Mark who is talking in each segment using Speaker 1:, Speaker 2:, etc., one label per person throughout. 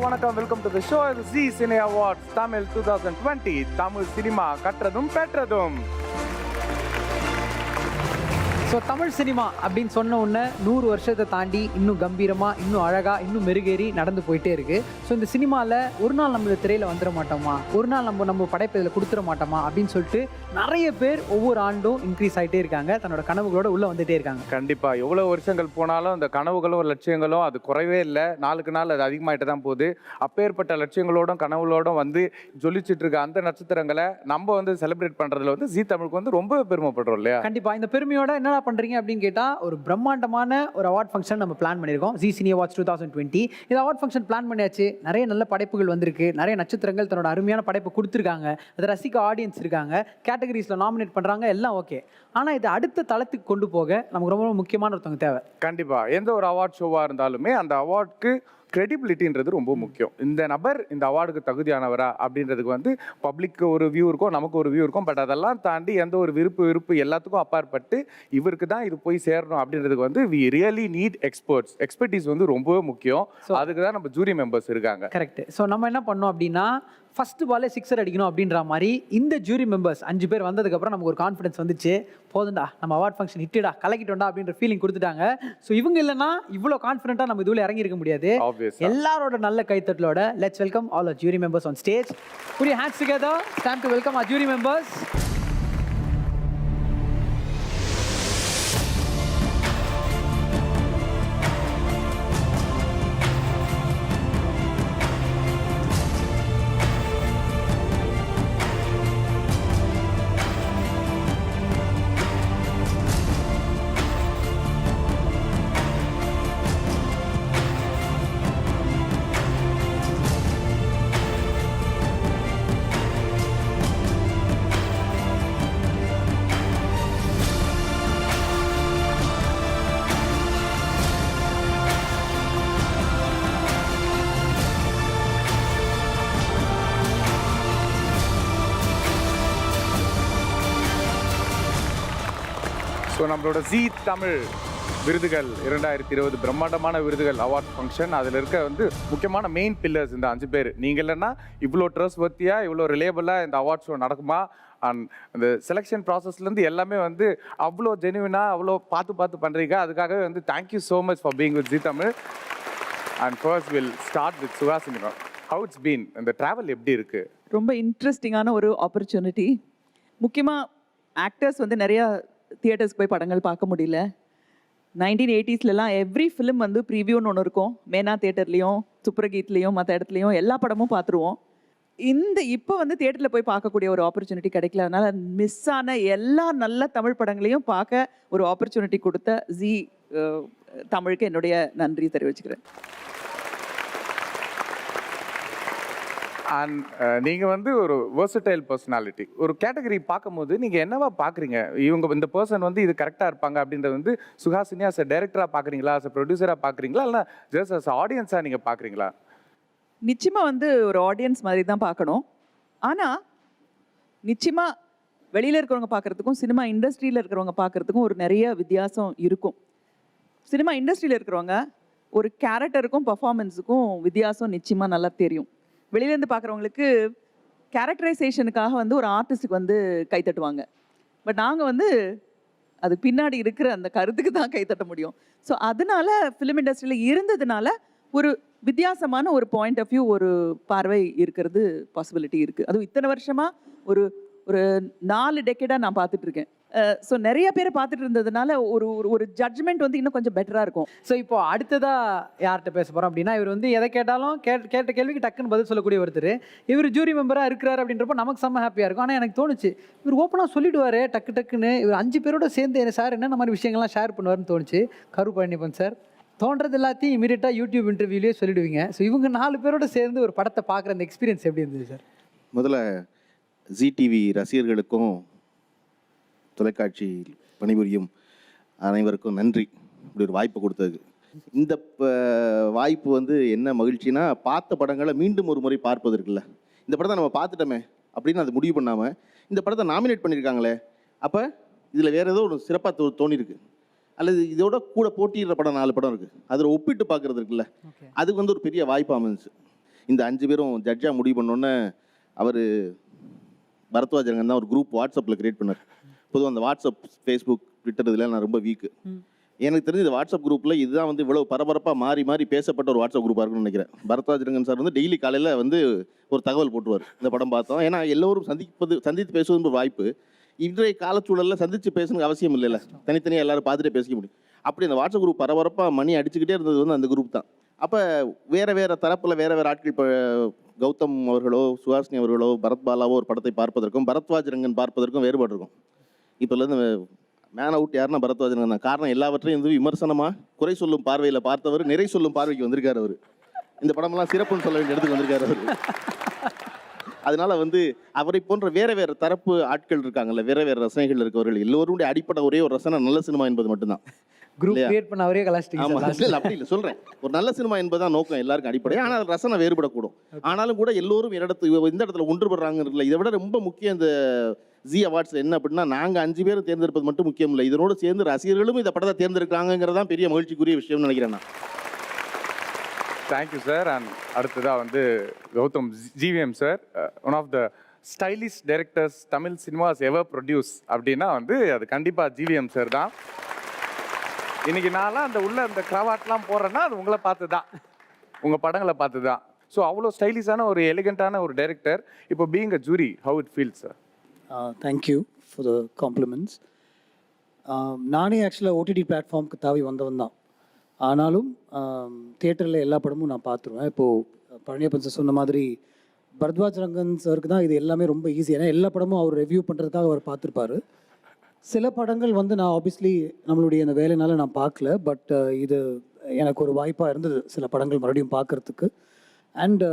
Speaker 1: வணக்கம். Welcome to the show. Zee cine Awards Tamil 2020. Tamil cinema கற்றதும் பெற்றதும்.
Speaker 2: ஸோ தமிழ் சினிமா அப்படின்னு சொன்ன உடனே 100 வருஷத்தை தாண்டி இன்னும் கம்பீரமாக, இன்னும் அழகாக, இன்னும் மெருகேறி நடந்து போயிட்டே இருக்குது. ஸோ இந்த சினிமாவில் ஒரு நாள் நம்ம திரையில் வந்துட மாட்டோமா, ஒரு நாள் நம்ம படைப்பு இதில் கொடுத்துட மாட்டோமா அப்படின்னு சொல்லிட்டு நிறைய பேர் ஒவ்வொரு ஆண்டும் இன்க்ரீஸ் ஆகிட்டே இருக்காங்க, தன்னோட கனவுகளோட உள்ளே வந்துகிட்டே இருக்காங்க.
Speaker 1: கண்டிப்பாக எவ்வளோ வருஷங்கள் போனாலும் அந்த கனவுகளும் லட்சியங்களும் அது குறைவே இல்லை. நாளுக்கு நாள் அது அதிகமாகிட்டு தான் போகுது. அப்பேற்பட்ட லட்சியங்களோடும் கனவுகளோடும் வந்து ஜொலிச்சுட்டு இருக்க அந்த நட்சத்திரங்களை நம்ம வந்து செலிப்ரேட் பண்ணுறதுல வந்து ஜீ தமிழுக்கு வந்து ரொம்ப பெருமைப்படுறோம் இல்லையா?
Speaker 2: கண்டிப்பாக இந்த பெருமையோட என்ன பண்றீங்க அப்படின்னு கேட்டா, ஒரு பிரம்மாண்டமான ஒரு அவார்ட் ஃபங்க்ஷன் நம்ம பிளான் பண்ணியிருக்கோம். Zee cine awards 2020. இந்த அவார்ட் ஃபங்க்ஷன் பிளான் பண்ணியாச்சு. நிறைய நல்ல படைப்புகள் வந்திருக்கு, நிறைய நட்சத்திரங்கள் தன்னோட அருமையான படைப்பு கொடுத்துருக்காங்க, அதை ரசிக்க ஆடியன்ஸ் இருக்காங்க, கேட்டகரிஸில் நாமினேட் பண்ணுறாங்க, எல்லாம் ஓகே. ஆனால் இது அடுத்த தளத்துக்கு கொண்டு போக நமக்கு ரொம்ப முக்கியமான ஒருத்தவங்க தேவை.
Speaker 1: கண்டிப்பாக எந்த ஒரு அவார்ட் ஷோவாக இருந்தாலுமே அந்த அவார்டுக்கு கிரெடிபிலிட்டின்றது ரொம்ப முக்கியம். இந்த நபர் இந்த அவார்டுக்கு தகுதியானவரா அப்படின்றதுக்கு வந்து பப்ளிக்கு ஒரு வியூ இருக்கும், நமக்கு ஒரு வியூ இருக்கும். பட் அதெல்லாம் தாண்டி எந்த ஒரு விருப்பு எல்லாத்துக்கும் அப்பாற்பட்டு இவருக்கு தான் இது போய் சேரணும் அப்படின்றதுக்கு வந்து வி ரியலி நீட் எக்ஸ்பர்டீஸ் வந்து ரொம்ப முக்கியம். அதுக்கு தான் நம்ம ஜூரி மெம்பர்ஸ் இருக்காங்க.
Speaker 2: கரெக்ட். ஸோ நம்ம என்ன பண்ணோம் அப்படின்னா, ஃபர்ஸ்ட் பாலே 6 அடிக்கணும் அப்படின்ற மாதிரி இந்த ஜூரி மெம்பர்ஸ் 5 பேர் வந்ததுக்கப்புறம் நமக்கு ஒரு கான்ஃபிடன்ஸ் வந்துச்சு. போதுண்டா, நம்ம அவார்ட் ஃபங்க்ஷன் ஹிட்டடா, கலக்கிட்டோண்டா அப்படின்ற ஃபீலிங் கொடுத்துட்டாங்க. ஸோ இவங்க இல்லைன்னா இவ்வளோ கான்ஃபிடென்ட்டாக நம்ம இதுல இறங்கி இருக்க முடியாது. எல்லாரோட நல்ல கைத்தட்டலோட let's welcome all our jury members on stage. Put your hands together. Time to welcome our jury members.
Speaker 1: So நம்மளோட ஜீ தமிழ் விருதுகள் 2020 பிரம்மாண்டமான விருதுகள் அவார்ட் ஃபங்க்ஷன், அதில் இருக்க வந்து முக்கியமான மெயின் பில்லர்ஸ் இந்த 5 பேர். நீங்கள் இல்லைன்னா இவ்வளோ ட்ரஸ்ட்வர்த்தியாக, இவ்வளோ ரிலேபிளாக இந்த அவார்ட் ஷோ நடக்குமா? அண்ட் இந்த செலெக்ஷன் ப்ராசஸ்லேருந்து எல்லாமே வந்து அவ்வளோ ஜெனுவினாக, அவ்வளோ பார்த்து பண்ணுறீங்க. அதுக்காகவே வந்து thank you so much for being with Zee Tamil. And first will start with Suhasini. How it's been, இந்த ட்ராவல் எப்படி இருக்குது?
Speaker 3: ரொம்ப இன்ட்ரெஸ்டிங்கான ஒரு ஆப்பர்ச்சுனிட்டி. முக்கியமாக ஆக்டர்ஸ் வந்து நிறையா தியேட்டர்ஸ்க்கு போய் படங்கள் பார்க்க முடியல. 1980ஸ்லாம் எவ்ரி ஃபிலிம் வந்து ப்ரீவியூன்னு ஒன்று இருக்கும். மேனா தியேட்டர்லேயும், சுப்ரகீத்லேயும், மற்ற இடத்துலையும் எல்லா படமும் பார்த்துருவோம். இப்போ வந்து தியேட்டரில் போய் பார்க்கக்கூடிய ஒரு ஆப்பர்ச்சுனிட்டி கிடைக்கல. அதனால் மிஸ் ஆன எல்லா நல்ல தமிழ் படங்களையும் பார்க்க ஒரு ஆப்பர்ச்சுனிட்டி கொடுத்த ஜீ தமிழுக்கு என்னுடைய நன்றி தெரிவிச்சுக்கிறேன்.
Speaker 1: அண்ட் நீங்கள் வந்து ஒரு வெர்சடைல் பர்சனாலிட்டி. ஒரு கேட்டகரி பார்க்கும்போது நீங்கள் என்னவா பார்க்குறீங்க? இவங்க இந்த பர்சன் வந்து இது கரெக்டாக இருப்பாங்க அப்படின்றது வந்து சுஹாசினி அஸ் அ டைரக்டராக பார்க்குறீங்களா, அஸ் அ ப்ரொடியூசராக பார்க்குறீங்களா, இல்லை ஜஸ்ட் அஸ் ஆடியன்ஸாக நீங்கள் பார்க்குறீங்களா?
Speaker 3: நிச்சயமாக வந்து ஒரு ஆடியன்ஸ் மாதிரி தான் பார்க்கணும். ஆனால் நிச்சயமாக வெளியில் இருக்கிறவங்க பார்க்குறதுக்கும் சினிமா இண்டஸ்ட்ரியில் இருக்கிறவங்க பார்க்குறதுக்கும் ஒரு நிறைய வித்தியாசம் இருக்கும். சினிமா இண்டஸ்ட்ரியில் இருக்கிறவங்க ஒரு கேரக்டருக்கும் பர்ஃபார்மன்ஸுக்கும் வித்தியாசம் நிச்சயமாக நல்லா தெரியும். வெளியிலேருந்து பார்க்குறவங்களுக்கு கேரக்டரைசேஷனுக்காக வந்து ஒரு ஆர்டிஸ்ட்டுக்கு வந்து கைத்தட்டுவாங்க. பட் நாங்கள் வந்து அது பின்னாடி இருக்கிற அந்த கருத்துக்கு தான் கைத்தட்ட முடியும். ஸோ அதனால ஃபிலிம் இண்டஸ்ட்ரியில் இருந்ததுனால ஒரு வித்தியாசமான ஒரு பாயிண்ட் ஆஃப் வியூ, ஒரு பார்வை இருக்கிறது பாசிபிலிட்டி இருக்குது. அதுவும் இத்தனை வருஷமாக ஒரு ஒரு 4 டெக்கேடாக நான் பார்த்துட்ருக்கேன். ஸோ நிறைய பேரை பார்த்துட்டு இருந்ததுனால ஒரு ஒரு ஜட்ஜ்மெண்ட் வந்து இன்னும் கொஞ்சம் பெட்டராக இருக்கும்.
Speaker 2: ஸோ இப்போ அடுத்ததாக யார்கிட்ட பேச போகிறோம் அப்படின்னா, இவர் வந்து எதை கேட்டாலும் கேட்ட கேள்விக்கு டக்குன்னு பதில் சொல்லக்கூடிய ஒருத்தர். இவர் ஜூரி மெம்பராக இருக்கிறார் அப்படின்றப்போ நமக்கு செம்ம ஹாப்பியாக இருக்கும். ஆனால் எனக்கு தோணுச்சு, இவர் ஓப்பனாக சொல்லிவிடுவார் டக்குன்னு. இவர் 5 பேரோட சேர்ந்து என்ன சார் என்னென்ன மாதிரி விஷயங்கள்லாம் ஷேர் பண்ணுவார்னு தோணுச்சு. கரு பழனியப்பன் சார் தோன்றது எல்லாத்தையும் இமீடியட்டாக யூடியூப் இன்டர்வியூலேயே சொல்லிவிடுவீங்க. ஸோ இவங்க 4 பேரோட சேர்ந்து ஒரு படத்தை பார்க்குற அந்த எக்ஸ்பீரியன்ஸ் எப்படி இருந்தது சார்?
Speaker 4: முதல்ல ஜீ டிவி ரசிகர்களுக்கும் தொலைக்காட்சி பணிபுரியும் அனைவருக்கும் நன்றி, இப்படி ஒரு வாய்ப்பு கொடுத்ததுக்கு. இந்த வாய்ப்பு வந்து என்ன மகிழ்ச்சினா, பார்த்த படங்களை மீண்டும் ஒரு முறை பார்ப்பதற்குல்ல. இந்த படத்தை நம்ம பார்த்துட்டோமே அப்படின்னு அது முடிவு பண்ணாமல் இந்த படத்தை நாமினேட் பண்ணியிருக்காங்களே, அப்போ இதில் வேறு ஏதோ ஒரு சிறப்பாக தோணியிருக்கு, அல்லது இதோட கூட போட்டியிடுற படம் 4 படம் இருக்குது, அதில் ஒப்பிட்டு பார்க்குறது இருக்குல்ல, அதுக்கு வந்து ஒரு பெரிய வாய்ப்பு அமைஞ்சிச்சு. இந்த 5 பேரும் ஜட்ஜாக முடிவு பண்ணோன்னே அவர் பரத்வாஜரங்கன் தான் ஒரு குரூப் வாட்ஸ்அப்பில் கிரியேட் பண்ணார். பொதுவாக அந்த வாட்ஸ்அப், ஃபேஸ்புக், ட்விட்டர் இதில் நான் ரொம்ப வீக்கு. எனக்கு தெரிஞ்சு இந்த வாட்ஸ்அப் குரூப்பில் இதுதான் வந்து இவ்வளோ பரபரப்பாக மாறி மாறி பேசப்பட்ட ஒரு வாட்ஸ்அப் குரூப்பாக இருக்குன்னு நினைக்கிறேன். பரத்வாஜரங்கன் சார் வந்து டெய்லி காலையில் வந்து ஒரு தகவல் போட்டுருவார், இந்த படம் பார்த்தோம். ஏன்னா எல்லோரும் சந்தித்து பேசுவது ஒரு வாய்ப்பு. இன்றைய காலச்சூழலில் சந்தித்து பேசணுங்க அவசியம் இல்லைல்ல, தனித்தனியாக எல்லாரும் பார்த்துட்டே பேசிக்க முடியும். அப்படி அந்த வாட்ஸ்அப் குரூப் பரபரப்பாக மணி அடிச்சுக்கிட்டே இருந்தது வந்து அந்த குரூப் தான். அப்போ வேறு தரப்பில் வேறு ஆட்கள், இப்போ கௌதம் அவர்களோ, சுஹாசினி அவர்களோ, பரத் பாலாவோ ஒரு படத்தை பார்ப்பதற்கும் பரத்வாஜரங்கன் பார்ப்பதற்கும் வேறுபாடு இருக்கும். இப்போலேருந்து மேன் அவுட் யாருன்னா பரத்வாஜரங்கன் தான். காரணம் எல்லாவற்றையும் வந்து விமர்சனமாக குறை சொல்லும் பார்வையில் பார்த்தவர் நிறை சொல்லும் பார்வைக்கு வந்திருக்கார் அவர். இந்த படமெல்லாம் சிறப்புன்னு சொல்ல வேண்டிய இடத்துக்கு வந்திருக்காரு அவர். அதனால வந்து அவரை போன்ற வேறு தரப்பு ஆட்கள் இருக்காங்கல்ல, வேறு ரசனைகள் இருக்கவர்கள் எல்லோருடைய அடிப்படை ஒரே ஒரு ரசனை நல்ல சினிமா என்பது மட்டும்தான்.
Speaker 2: குரூப் கிரியேட் பண்ண அவரே கலாஸ்டிக்.
Speaker 4: ஆமா, இல்ல அப்படி இல்லை சொல்றேன். ஒரு நல்ல சினிமா என்பதுதான் நோக்கம் எல்லாருக்கும் அடிப்படை. ஆனால் ரசனை வேறுபடக்கூடும். ஆனாலும் கூட எல்லோரும் இந்த இடத்துல ஒன்றுபடுறாங்க இல்லை. இதை விட ரொம்ப முக்கியம் இந்த ஜி அவார்ட்ஸ் என்ன அப்படின்னா, நாங்கள் 5 பேரும் தேர்ந்தெடுப்பது மட்டும் முக்கியம் இல்லை, இதனோடு சேர்ந்து ரசிகர்களும் இந்த படத்தை தேர்ந்தெடுக்கிறாங்கிறதான் பெரிய மகிழ்ச்சிக்குரிய விஷயம்னு நினைக்கிறேன் நான்.
Speaker 1: Thank you sir. அண்ட் அடுத்ததாக வந்து Gautham GVM sir, one of the stylish directors Tamil cinemas ever produce அப்படின்னா வந்து அது கண்டிப்பாக ஜிவிஎம் சார் தான். இன்னைக்கு நான்லாம் அந்த கிராவாட்லாம் போடுறேன்னா அது உங்களை பார்த்து தான், உங்கள் படங்களை பார்த்து தான். ஸோ அவ்வளோ ஸ்டைலிஷான ஒரு எலிகண்டான ஒரு டைரக்டர். இப்போ being a jury, how it feels sir?
Speaker 5: Thank you for the compliments. நானே ஆக்சுவலாக ஓடிடி பிளாட்ஃபார்முக்கு தாவி வந்தவன் தான். ஆனாலும் தியேட்டரில் எல்லா படமும் நான் பார்த்துருவேன். இப்போது பழனியப்பன் சார் சொன்ன மாதிரி பரத்வாஜரங்கன் சாருக்கு தான் இது எல்லாமே ரொம்ப ஈஸி. ஏன்னா எல்லா படமும் அவர் ரிவ்யூ பண்ணுறதுக்காக அவர் பார்த்துருப்பாரு. சில படங்கள் வந்து நான் ஆப்வியஸ்லி நம்மளுடைய அந்த வேலைனால நான் பார்க்கல. பட் இது எனக்கு ஒரு வாய்ப்பாக இருந்தது சில படங்கள் மறுபடியும் பார்க்குறதுக்கு. அண்ட்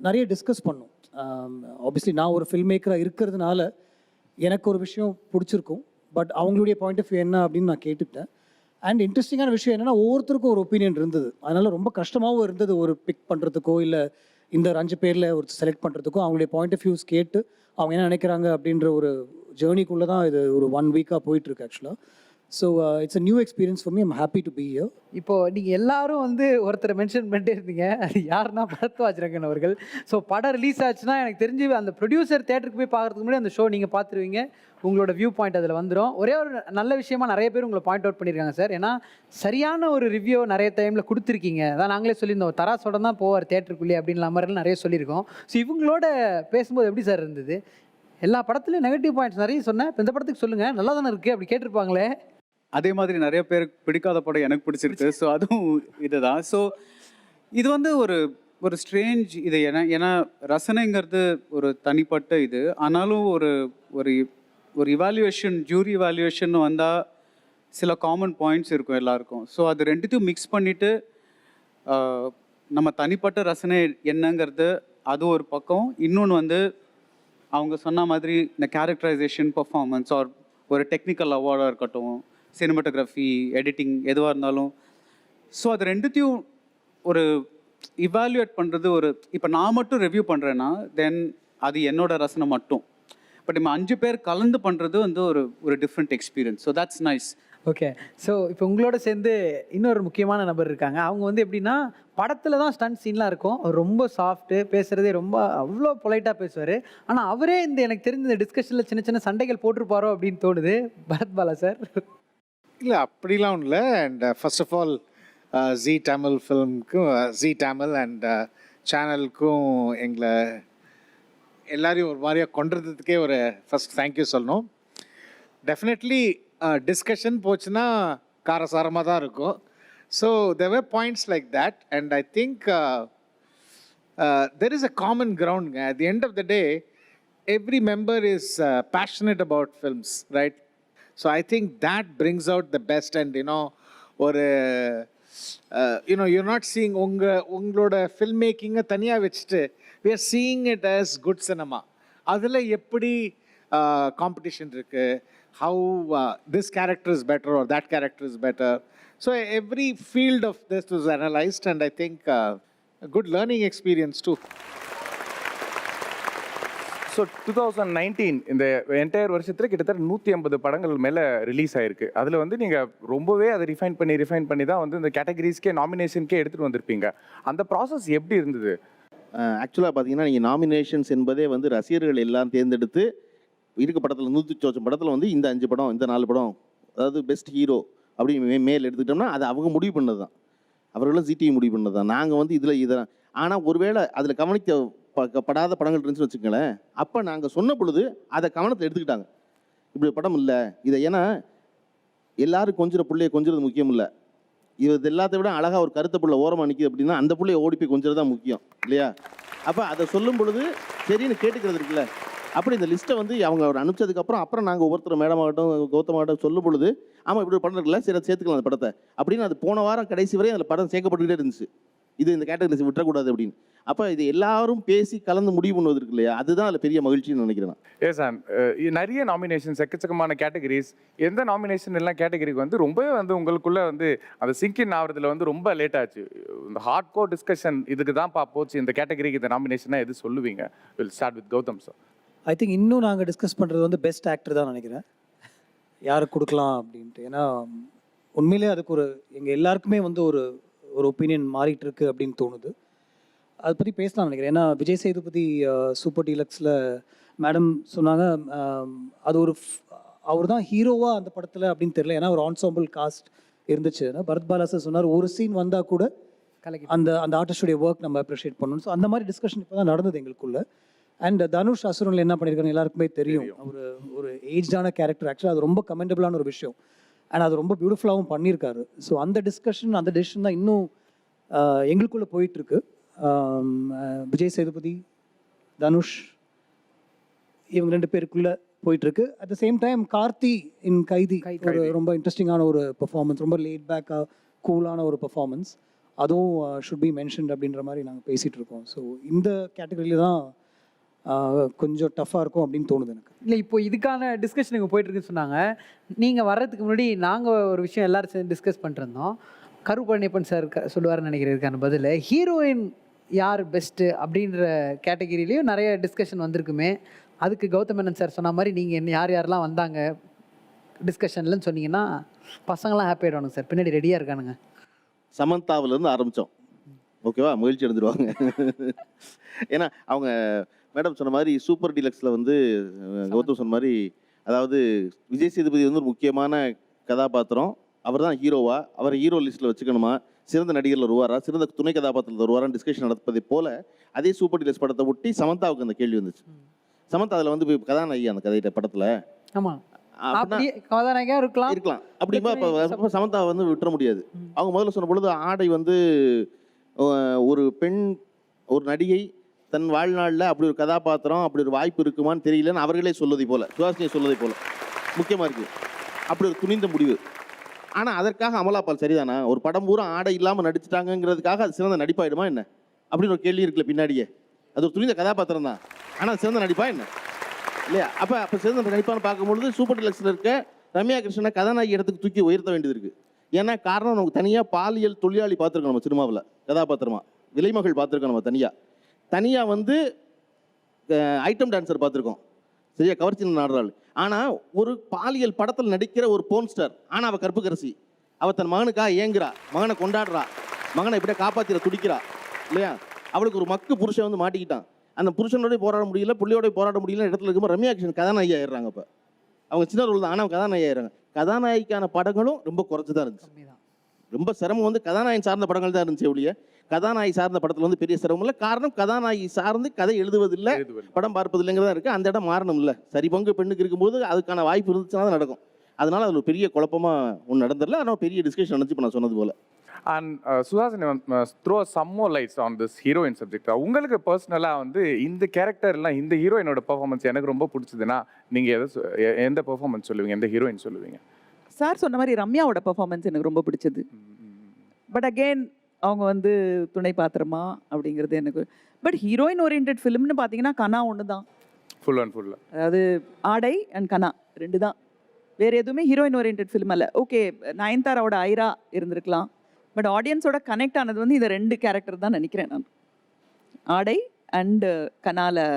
Speaker 5: நிறைய டிஸ்கஸ் பண்ணோம். ஆப்வியஸ்லி நான் ஒரு ஃபில்ம் மேக்கராக இருக்கிறதுனால எனக்கு ஒரு விஷயம் பிடிச்சிருக்கும். பட் அவங்களுடைய பாயிண்ட் ஆஃப் வியூ என்ன அப்படின்னு நான் கேட்டுக்கிட்டேன். அண்ட் இன்ட்ரெஸ்டிங்கான விஷயம் என்னென்னா, ஒவ்வொருத்தருக்கும் ஒரு ஒப்பீனியன் இருந்தது. அதனால் ரொம்ப கஷ்டமாகவும் இருந்தது ஒரு பிக் பண்ணுறதுக்கோ இல்லை இந்த 5 பேரில் ஒரு செலக்ட் பண்ணுறதுக்கோ. அவங்களுடைய பாயிண்ட் ஆஃப் வியூஸ் கேட்டு அவங்க என்ன நினைக்கிறாங்க அப்படின்ற ஒரு ஜேர்னிக்குள்ளே தான் இது ஒரு 1 வீக்காக போயிட்டுருக்கு ஆக்சுவலாக. So it's a new experience for me. I'm happy to be here.
Speaker 2: இப்போது நீங்கள் எல்லாரும் வந்து ஒருத்தரை மென்ஷன் பண்ணிட்டே இருந்தீங்க, அது யாருன்னா பரத்வாஜரங்கன் அவர்கள். ஸோ படம் ரிலீஸ் ஆச்சுன்னா எனக்கு தெரிஞ்சு அந்த ப்ரொடியூசர் தேட்டருக்கு போய் பார்க்குறதுக்கு முன்னாடி அந்த ஷோ நீங்கள் பார்த்துருவீங்க. உங்களோட வியூ பாயிண்ட் அதில் வந்துடும். ஒரே ஒரு நல்ல விஷயமா நிறைய பேர் உங்களை பாயிண்ட் அவுட் பண்ணியிருக்காங்க சார். ஏன்னா சரியான ஒரு ரிவ்யூ நிறைய டைமில் கொடுத்துருக்கீங்க. அதான் நாங்களே சொல்லியிருந்தோம், தராசோட தான் போவார் தேட்டருக்குள்ளே அப்படின்ற மாதிரிலாம் நிறைய சொல்லியிருக்கோம். ஸோ இவங்களோட பேசும்போது எப்படி சார் இருந்தது? எல்லா படத்துலையும் நெகட்டிவ் பாயிண்ட்ஸ் நிறைய சொன்னேன், இப்போ இந்த படத்துக்கு சொல்லுங்கள் நல்லா தானே இருக்குது அப்படி கேட்டிருப்பாங்களே.
Speaker 6: அதே மாதிரி நிறைய பேருக்கு பிடிக்காத படம் எனக்கு பிடிச்சிருக்கு. ஸோ அதுவும் இதுதான். ஸோ இது வந்து ஒரு ஸ்ட்ரேஞ்ச் இது. ஏன்னா ரசனைங்கிறது ஒரு தனிப்பட்ட இது. ஆனாலும் ஒரு இவாலுவேஷன், ஜூரி இவாலுவேஷன் வந்தால் சில காமன் பாயிண்ட்ஸ் இருக்கும் எல்லாருக்கும். ஸோ அது ரெண்டுத்தையும் மிக்ஸ் பண்ணிவிட்டு நம்ம தனிப்பட்ட ரசனை என்னங்கிறது அது ஒரு பக்கம். இன்னொன்று வந்து அவங்க சொன்ன மாதிரி இந்த கேரக்டரைசேஷன், பர்ஃபார்மன்ஸ் ஆர் ஒரு டெக்னிக்கல் அவார்டாக இருக்கட்டும், சினிமாட்டோகிராஃபி, எடிட்டிங் எதுவாக இருந்தாலும். ஸோ அது ரெண்டுத்தையும் ஒரு இவாலுவேட் பண்ணுறது இப்போ நான் மட்டும் ரிவ்யூ பண்ணுறேன்னா தென் அது என்னோட ரசனை மட்டும். பட் நம்ம 5 பேர் கலந்து பண்ணுறது வந்து ஒரு different experience. So that's nice.
Speaker 2: Okay. So இப்போ உங்களோட சேர்ந்து இன்னொரு முக்கியமான நபர் இருக்காங்க. அவங்க வந்து எப்படின்னா படத்தில் தான் ஸ்டண்ட் சீன்லாம் இருக்கும். அவர் ரொம்ப சாஃப்ட்டு, பேசுகிறதே ரொம்ப அவ்வளோ பொலைட்டாக பேசுவார். ஆனால் அவரே எனக்கு தெரிஞ்ச இந்த டிஸ்கஷனில் சின்ன சின்ன சண்டைகள் போட்டிருப்பாரோ அப்படின்னு தோணுது. பரத் பாலா சார்?
Speaker 7: இல்லை அப்படிலாம் ஒன்றும் இல்லை. And first of all Zee Tamil ஃபிலிம்க்கும், ஜி தமிழ் அண்ட் சேனலுக்கும் எங்களை எல்லாரையும் ஒரு மாதிரியாக கொண்டுறதுக்கே ஒரு ஃபஸ்ட் தேங்க்யூ சொல்லணும். டெஃபினெட்லி டிஸ்கஷன் போச்சுன்னா காரசாரமாக தான் இருக்கும். So there were points like that and I think there is a common ground. At the end of the day, every member is passionate about films, right? So I think that brings out the best. And ஒரு you're not seeing உங்களோட film மேக்கிங்கை தனியாக வச்சுட்டு we are seeing it as good cinema. அதில் எப்படி competition இருக்குது, how this character is better or that character is better. So every field of this was analyzed and I think a good learning experience too.
Speaker 1: So 2019 இந்த entire வருஷத்தில் கிட்டத்தட்ட 150 படங்கள் மேலே release ஆயிருக்கு. அதில் வந்து நீங்கள் ரொம்பவே அதை ரிஃபைன் பண்ணி தான் வந்து இந்த கேட்டகரிஸ்க்கே, நாமினேஷனுக்கே எடுத்துகிட்டு வந்திருப்பீங்க. அந்த ப்ராசஸ் எப்படி இருந்தது?
Speaker 4: ஆக்சுவலாக பார்த்தீங்கன்னா நீங்கள் நாமினேஷன்ஸ் என்பதே வந்து ரசிகர்கள் எல்லாம் தேர்ந்தெடுத்து இருக்க படத்தில் 100 படத்தில் வந்து இந்த 5 படம் இந்த 4 படம் அதாவது பெஸ்ட் ஹீரோ அப்படி மேல் எடுத்துக்கிட்டோம்னா அது அவங்க முடிவு பண்ணது தான், அவர்களும் ஜிடிவி முடிவு பண்ணது தான். நாங்கள் வந்து இதை ஆனால் ஒருவேளை அதில் கவனிக்கப்படாத படங்கள் இருந்துச்சுன்னு வச்சுக்கோங்களேன், அப்போ நாங்கள் சொன்ன பொழுது அதை கவனத்தில் எடுத்துக்கிட்டாங்க. இப்படி படம் இல்லை இதை, ஏன்னா எல்லாரும் கொஞ்சிற பிள்ளைய கொஞ்சிறது முக்கியம் இல்லை, இது எல்லாத்த விட அழகாக ஒரு கருத்த புள்ள ஓரமாக நிற்கிது அப்படின்னா அந்த பிள்ளைய ஓடி போய் கொஞ்சிறது தான் முக்கியம் இல்லையா? அப்போ அதை சொல்லும் பொழுது சரின்னு கேட்டுக்கிறது இருக்குல்ல. அப்படி இந்த லிஸ்ட்டை வந்து அவங்க அவர் அனுப்பிச்சதுக்கப்புறம் அப்புறம் நாங்கள் ஒவ்வொருத்தர் மேடமாகட்டும் கௌதமாகட்டும் சொல்லும் பொழுது ஆமாம் இப்படி ஒரு படம் இருக்குல்ல, சரி அதை சேர்த்துக்கலாம் அந்த படத்தை அப்படின்னு. அது போன வாரம் கடைசி வரை அதில் படம் சேர்க்கப்பட்டுக்கிட்டே இருந்துச்சு, இது இந்த கேட்டகரிஸ் விட்டுறக்கூடாது அப்படின்னு. அப்போ இது எல்லாரும் பேசி கலந்து முடிவு பண்ணுவது இருக்கு இல்லையா, அதுதான் அதில் பெரிய மகிழ்ச்சின்னு நினைக்கிறேன் நான்.
Speaker 1: எஸ் சார், நிறைய நாமினேஷன்ஸ் எக்கச்சக்கமான கேட்டகரிஸ், எந்த நாமினேஷன் எல்லாம் கேட்டகரிக்கு வந்து ரொம்பவே வந்து உங்களுக்குள்ள வந்து அந்த சிங்கின் ஆகிறதுல வந்து ரொம்ப லேட் ஆச்சு. இந்த ஹார்ட் கோர் டிஸ்கஷன் இதுக்கு தான் போச்சு இந்த கேட்டகரிக்கு இந்த நாமினேஷனாக எது சொல்லுவீங்க? Will start with Gautham sir.
Speaker 5: I think இன்னும் நாங்கள் டிஸ்கஸ் பண்ணுறது வந்து பெஸ்ட் ஆக்டர் தான் நினைக்கிறேன், யாருக்கு கொடுக்கலாம் அப்படின்ட்டு. ஏன்னா உண்மையிலே அதுக்கு எங்கள் எல்லாருக்குமே வந்து ஒரு ஒப்பீனியன் மாறிட்டு இருக்கு அப்படின்னு தோணுது. அதை பற்றி பேசலாம் நினைக்கிறேன். ஏன்னா விஜய் சேதுபதி சூப்பர் டீலக்ஸில் மேடம் சொன்னாங்க அது அவர் தான் ஹீரோவாக அந்த படத்தில் அப்படின்னு தெரியல, ஏன்னா ஒரு ஆன்சாம்பிள் காஸ்ட் இருந்துச்சு. பரத் பாலா சார் சொன்னார் ஒரு சீன் வந்தால் கூட அந்த ஆர்டிஸ்டுடைய ஒர்க் நம்ம அப்ரிஷியேட் பண்ணணும். ஸோ அந்த மாதிரி டிஸ்கஷன் இப்போ தான் நடந்தது எங்களுக்குள்ள. அண்ட் தனுஷ் அசுரனில் என்ன பண்ணியிருக்காரு எல்லாருக்குமே தெரியும். ஒரு ஏஜ்டான கேரக்டர், ஆக்சுவலாக அது ரொம்ப கமெண்டபிளான ஒரு விஷயம். அண்ட் அது ரொம்ப பியூட்டிஃபுல்லாகவும் பண்ணியிருக்காரு. ஸோ அந்த டிஸ்கஷன் அந்த டெசிஷன் தான் இன்னும் எங்களுக்குள்ளே போயிட்டுருக்கு. விஜய் சேதுபதி, தனுஷ் இவங்க 2 பேருக்குள்ளே போயிட்டுருக்கு. At the same time Karthi in Kaithi ஒரு ரொம்ப இன்ட்ரெஸ்டிங்கான ஒரு பெர்ஃபார்மன்ஸ், ரொம்ப லேட் பேக்காக கூலான ஒரு பெர்ஃபார்மன்ஸ், அதுவும் ஷுட் பி மென்ஷன்ட் அப்படின்ற மாதிரி நாங்கள் பேசிகிட்டு இருக்கோம். ஸோ இந்த கேட்டகரியில் தான் கொஞ்சம் டஃப்பாக இருக்கும் அப்படின்னு தோணுது எனக்கு.
Speaker 2: இல்லை, இப்போ இதுக்கான டிஸ்கஷன் இங்கே போயிட்டுருக்குன்னு சொன்னாங்க. நீங்கள் வர்றதுக்கு முன்னாடி நாங்கள் ஒரு விஷயம் எல்லோரும் சேர்ந்து டிஸ்கஸ் பண்ணிருந்தோம். கருப்பழனியப்பன் சார் சொல்லுவார்னு நினைக்கிறதுக்கான பதில், ஹீரோயின் யார் பெஸ்ட்டு அப்படின்ற கேட்டகிரிலையும் நிறைய டிஸ்கஷன் வந்திருக்குமே. அதுக்கு கௌதம் மேனன் சார் சொன்ன மாதிரி நீங்கள் யார் யாரெல்லாம் வந்தாங்க டிஸ்கஷன்லன்னு சொன்னீங்கன்னா பசங்களாம் ஹாப்பி ஆகிடுவானுங்க சார், பின்னாடி ரெடியாக இருக்கானுங்க.
Speaker 4: சமந்தாவிலேருந்து ஆரம்பித்தோம், ஓகேவா, மகிழ்ச்சி அடைஞ்சிருவாங்க. ஏன்னா அவங்க மேடம் சொன்ன மாதிரி சூப்பர் டீலக்ஸில் வந்து கௌதம் சொன்ன மாதிரி, அதாவது விஜய் சேதுபதி வந்து ஒரு முக்கியமான கதாபாத்திரம், அவர் தான் ஹீரோவா, அவரை ஹீரோ லிஸ்ட்டில் வச்சுக்கணுமா, சிறந்த நடிகரில் வருவாரா, சிறந்த துணை கதாபாத்திரத்தில் வருவாரான்னு டிஸ்கஷன் நடப்பதை போல் அதே சூப்பர் டீலக்ஸ் படத்தை ஒட்டி சமந்தாவுக்கு அந்த கேள்வி வந்துச்சு. சமந்தா அதில் வந்து கதாநாயகி அந்த கதையிட்ட படத்தில்
Speaker 2: ஆமாம் கதாநாயகியாக இருக்கலாம்
Speaker 4: அப்படிங்கும்போது சமந்தா வந்து விட்டுற முடியாது. அவங்க முதல்ல சொன்ன பொழுது ஆடை வந்து ஒரு பெண் ஒரு நடிகை தன் வாழ்நாளில் அப்படி ஒரு கதாபாத்திரம் அப்படி ஒரு வாய்ப்பு இருக்குமான்னு தெரியலன்னு அவர்களே சொல்வதை போல, சுஹாசினி சொல்வதை போல முக்கியமாக இருக்குது. அப்படி ஒரு துணிந்த முடிவு. ஆனால் அதற்காக அமலாபால் சரிதானா, ஒரு படம் பூரா ஆடை இல்லாமல் நடிச்சிட்டாங்கிறதுக்காக அது சிறந்த நடிப்பாயிடுமா என்ன அப்படின்னு ஒரு கேள்வி இருக்குல்ல பின்னாடியே. அது ஒரு துணிந்த கதாபாத்திரம் தான், ஆனால் சிறந்த நடிப்பா என்ன இல்லையா? அப்போ சிறந்த நடிப்பான்னு பார்க்கும்பொழுது சூப்பர் டீலக்ஸில் இருக்க ரம்யா கிருஷ்ணனை கதாநாயகி இடத்துக்கு தூக்கி உயர்த்த வேண்டியது இருக்குது. ஏன்னா காரணம் நமக்கு தனியாக பாலியல் தொழிலாளி பார்த்துருக்கோம் நம்ம சினிமாவில் கதாபாத்திரமா, விலைமகள் பார்த்துருக்கோம் நம்ம தனியாக வந்து ஐட்டம் டான்ஸர் பார்த்துருக்கோம், சரியா, கவர்ச்சி நாடுறாள். ஆனால் ஒரு பாலியல் படத்தில் நடிக்கிற ஒரு போன் ஸ்டார், ஆனால் அவள் கற்புக்கரசி, அவள் தன் மகனுக்காக ஏங்குறா, மகனை கொண்டாடுறா, மகனை இப்படியே காப்பாற்றிட துடிக்கிறா இல்லையா? அவளுக்கு ஒரு மக்கு புருஷன் வந்து மாட்டிக்கிட்டான், அந்த புருஷனோடய போராட முடியல, புள்ளியோடய போராட முடியல இடத்துல இருக்கும்போது ரம்யா கிருஷ்ணன் கதாநாயகி ஆயிடுறாங்க. இப்போ அவங்க சின்ன ரோல் தான், ஆனால் கதாநாயகி ஆயிடுறாங்க. கதாநாயகிக்கான படங்களும் ரொம்ப குறைச்சி தான் இருந்துச்சு. ரொம்ப சிரமம் வந்து கதாநாயகன் சார்ந்த படங்கள் தான் இருந்துச்சு ஒழிய கதாநாயகி சார்ந்த படத்தில் வந்து பெரிய சிரமம் இல்லை. காரணம் கதாநாயகி சார்ந்து கதை எழுதுவதில்லை, படம் பார்ப்பதில்லைங்கிறதா இருக்குது. அந்த இடம் மாறணும் இல்லை, சரி பங்கு பெண்ணுக்கு இருக்கும்போது அதுக்கான வாய்ப்பு இருந்துச்சுன்னா தான் நடக்கும். அதனால அது ஒரு பெரிய குழப்பமாக ஒன்று நடந்துடல, ஆனால் பெரிய டிஸ்கஷன் நடந்துச்சு இப்போ நான் சொன்னது போல்.
Speaker 1: And Suhasini, throw some more lights on this heroine subject. உங்களுக்கு பர்சனலாக வந்து இந்த கேரக்டர்லாம் இந்த ஹீரோயினோட பெர்ஃபார்மன்ஸ் எனக்கு ரொம்ப பிடிச்சதுன்னா நீங்கள் எந்த பெர்ஃபார்மன்ஸ் சொல்லுவீங்க, எந்த ஹீரோயின் சொல்லுவீங்க?
Speaker 3: சார் சொன்ன மாதிரி ரம்யாவோட பெர்ஃபார்மன்ஸ் எனக்கு ரொம்ப பிடிச்சது. பட் அகெயின் அவங்க வந்து துணை பாத்திரமா அப்படிங்கிறது எனக்கு. பட் ஹீரோயின் ஓரியன்ட் ஃபிலிம்னு பார்த்தீங்கன்னா கனா ஒன்று தான்,
Speaker 1: ஃபுல் அண்ட் ஃபுல்லாக,
Speaker 3: அதாவது ஆடை அண்ட் கனா 2 தான், வேறு எதுவுமே ஹீரோயின் ஓரியன்ட் ஃபிலிம் அல்ல. ஓகே, நயன்தாராவோட ஐரா இருந்திருக்கலாம், பட் ஆடியன்ஸோட கனெக்ட் ஆனது வந்து இந்த 2 கேரக்டர் தான் நினைக்கிறேன் நான். ஆடை அண்டு கனால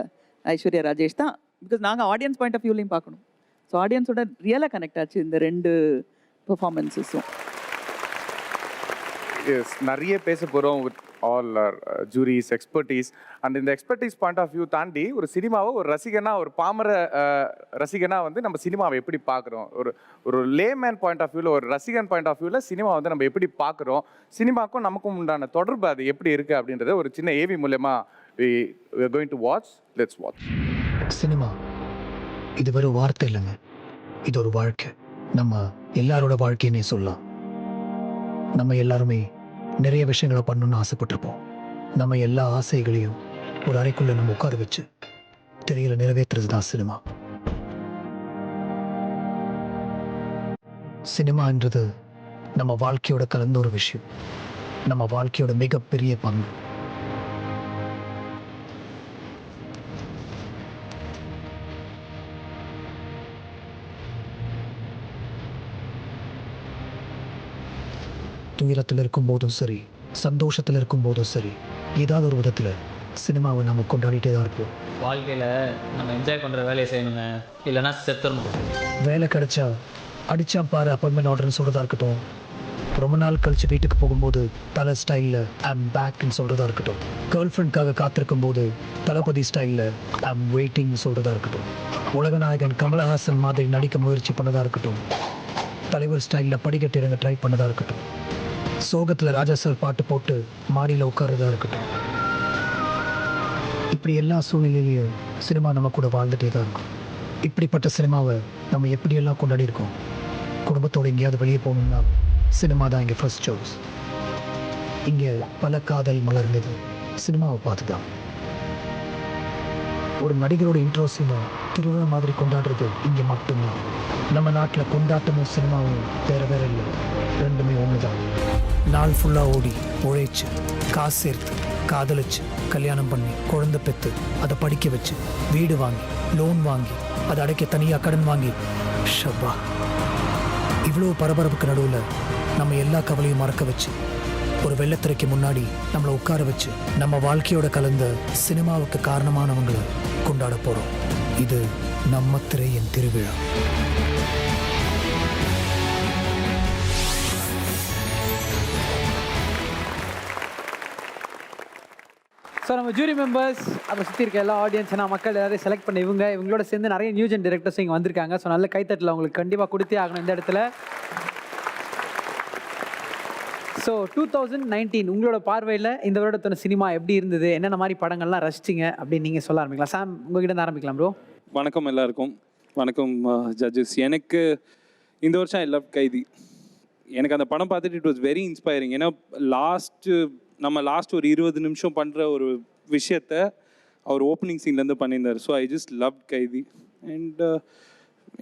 Speaker 3: ஐஸ்வர்யா ராஜேஷ் தான், பிகாஸ் நாங்கள் ஆடியன்ஸ் பாயிண்ட் ஆஃப் வியூலையும் பார்க்கணும். ஸோ ஆடியன்ஸோட ரியலாக கனெக்ட் ஆச்சு இந்த 2 பெர்ஃபார்மன்ஸஸும்.
Speaker 1: நிறைய பேச போகிறோம். ஆல் ஜூரிஸ் எக்ஸ்பர்டீஸ் அண்ட் இந்த எக்ஸ்பர்டீஸ் பாயிண்ட் ஆஃப் வியூ தாண்டி ஒரு சினிமாவை ஒரு ரசிகனா ஒரு பாமர ரசிகனா வந்து நம்ம சினிமாவை எப்படி பார்க்குறோம், ஒரு லேமேன் பாயிண்ட் ஆஃப் வியூவில், ஒரு ரசிகன் பாயிண்ட் ஆஃப் வியூவில் சினிமா வந்து நம்ம எப்படி பார்க்குறோம், சினிமாக்கும் நமக்கும் உண்டான தொடர்பு அது எப்படி இருக்குது அப்படின்றத ஒரு சின்ன ஏவி மூலயமா we are going to watch. Let's watch.
Speaker 8: Cinema இது வெறும் வார்த்தை இல்லைங்க, இது ஒரு வாழ்க்கை. நம்ம எல்லாரோட வாழ்க்கையினே சொல்லலாம். நம்ம எல்லாருமே நிறைய விஷயங்களை பண்ணணும்னு ஆசைப்பட்டிருப்போம். நம்ம எல்லா ஆசைகளையும் ஒரு அறைக்குள்ள நம்ம உட்கார வச்சு திரையில நிறைவேற்றுறது தான் சினிமா. சினிமான்றது நம்ம வாழ்க்கையோட கலந்த ஒரு விஷயம், நம்ம வாழ்க்கையோட மிகப்பெரிய பங்கு. துயரத்தில் இருக்கும் போதும் சரி, சந்தோஷத்தில் இருக்கும் போதும் சரி, ஏதாவது ஒரு விதத்தில் சினிமாவை நம்ம கொண்டாடிட்டே தான் இருப்போம்.
Speaker 9: வாழ்க்கையில் நம்ம என்ஜாய் பண்ணுற வேலையை செய்யணுங்க, இல்லைன்னா செத்துடணும்.
Speaker 8: வேலை கிடைச்சா அடிச்சா பாரு அப்பாயின்மெண்ட் ஆர்டர்னு சொல்கிறதா இருக்கட்டும், ரொம்ப நாள் கழிச்சு வீட்டுக்கு போகும்போது தலை ஸ்டைலில் ஐம் பேக்னு சொல்கிறதா இருக்கட்டும், கேர்ள் ஃப்ரெண்ட்காக காத்திருக்கும் போது தளபதி ஸ்டைலில் ஐம் வெயிட்டிங்னு சொல்கிறதா இருக்கட்டும், உலகநாயகன் கமலஹாசன் மாதிரி நடிக்க முயற்சி பண்ணதாக இருக்கட்டும், தலைவர் ஸ்டைலில் படிக்கட்டு இறங்க ட்ரை பண்ணதாக இருக்கட்டும், சோகத்தில் ராஜா சார் பாட்டு போட்டு மாடியில் உட்கார்றதா இருக்கட்டும், இப்படி எல்லா சூழ்நிலையிலையும் சினிமா நம்ம கூட வாழ்ந்துட்டே தான் இருக்கும். இப்படிப்பட்ட சினிமாவை நம்ம எப்படியெல்லாம் கொண்டாடி இருக்கோம். குடும்பத்தோடு எங்கேயாவது வெளியே போகணும்னா சினிமா தான் இங்கே ஃபர்ஸ்ட் சாய்ஸ். இங்கே பல காதல் மலர்ந்தது சினிமாவை பார்த்து தான். ஒரு நடிகரோட இன்ட்ரோ சினிமா திருவிழா மாதிரி கொண்டாடுறது இங்கே மட்டும்தான். நம்ம நாட்டில் கொண்டாட்டமும் சினிமாவும் வேறு வேறு இல்லை, ரெண்டுமே ஒன்று தான். நாள் ஃபுல்லாக ஓடி உழைச்சு காசு சேர்த்து காதலிச்சு கல்யாணம் பண்ணி குழந்தை பெற்று அதை படிக்க வச்சு வீடு வாங்கி லோன் வாங்கி அதை அடைக்க தனியாக கடன் வாங்கி ஷப்பா இவ்வளோ பரபரப்புக்கு நடுவில் நம்ம எல்லா கவலையும் மறக்க வச்சு ஒரு வெள்ளத்திரைக்கு முன்னாடி நம்மளை உட்கார வச்சு நம்ம வாழ்க்கையோட கலந்த சினிமாவுக்கு காரணமானவங்களை கொண்டாட போகிறோம். இது நம்ம திரையின் திருவிழா.
Speaker 2: ஸோ நம்ம ஜூரி மெம்பர்ஸ் அதை சுற்றி இருக்க எல்லா ஆடியன்ஸ் மக்கள் எல்லாரையும் செலக்ட் பண்ணி இவங்களோட சேர்ந்து நிறைய நியூஸ் அண்ட் டிரெக்டர்ஸ் இங்கே வந்திருக்காங்க. ஸோ நல்ல கைத்தட்டில் அவங்களுக்கு கண்டிப்பாக கொடுத்தே ஆகணும் இந்த இடத்துல. ஸோ 2019 உங்களோட பார்வையில் இந்த வருடத்தோட சினிமா எப்படி இருந்தது, என்னென்ன மாதிரி படங்கள்லாம் ரசிச்சிங்க அப்படின்னு நீங்கள் சொல்ல ஆரம்பிக்கலாம். சாம் உங்ககிட்ட இருந்து ஆரம்பிக்கலாம் ப்ரோ.
Speaker 10: வணக்கம் எல்லாருக்கும். வணக்கம் ஜட்ஜஸ். எனக்கு இந்த வருஷம் ஐ லவ் கைதி. எனக்கு அந்த படம் பார்த்துட்டு இட் வாஸ் வெரி இன்ஸ்பைரிங். ஏன்னா நம்ம லாஸ்ட் ஒரு 20 நிமிஷம் பண்ணுற ஒரு விஷயத்த அவர் ஓப்பனிங் சீன்லேருந்து பண்ணியிருந்தார். ஸோ ஐ ஜஸ்ட் லவ் கைதி. அண்ட்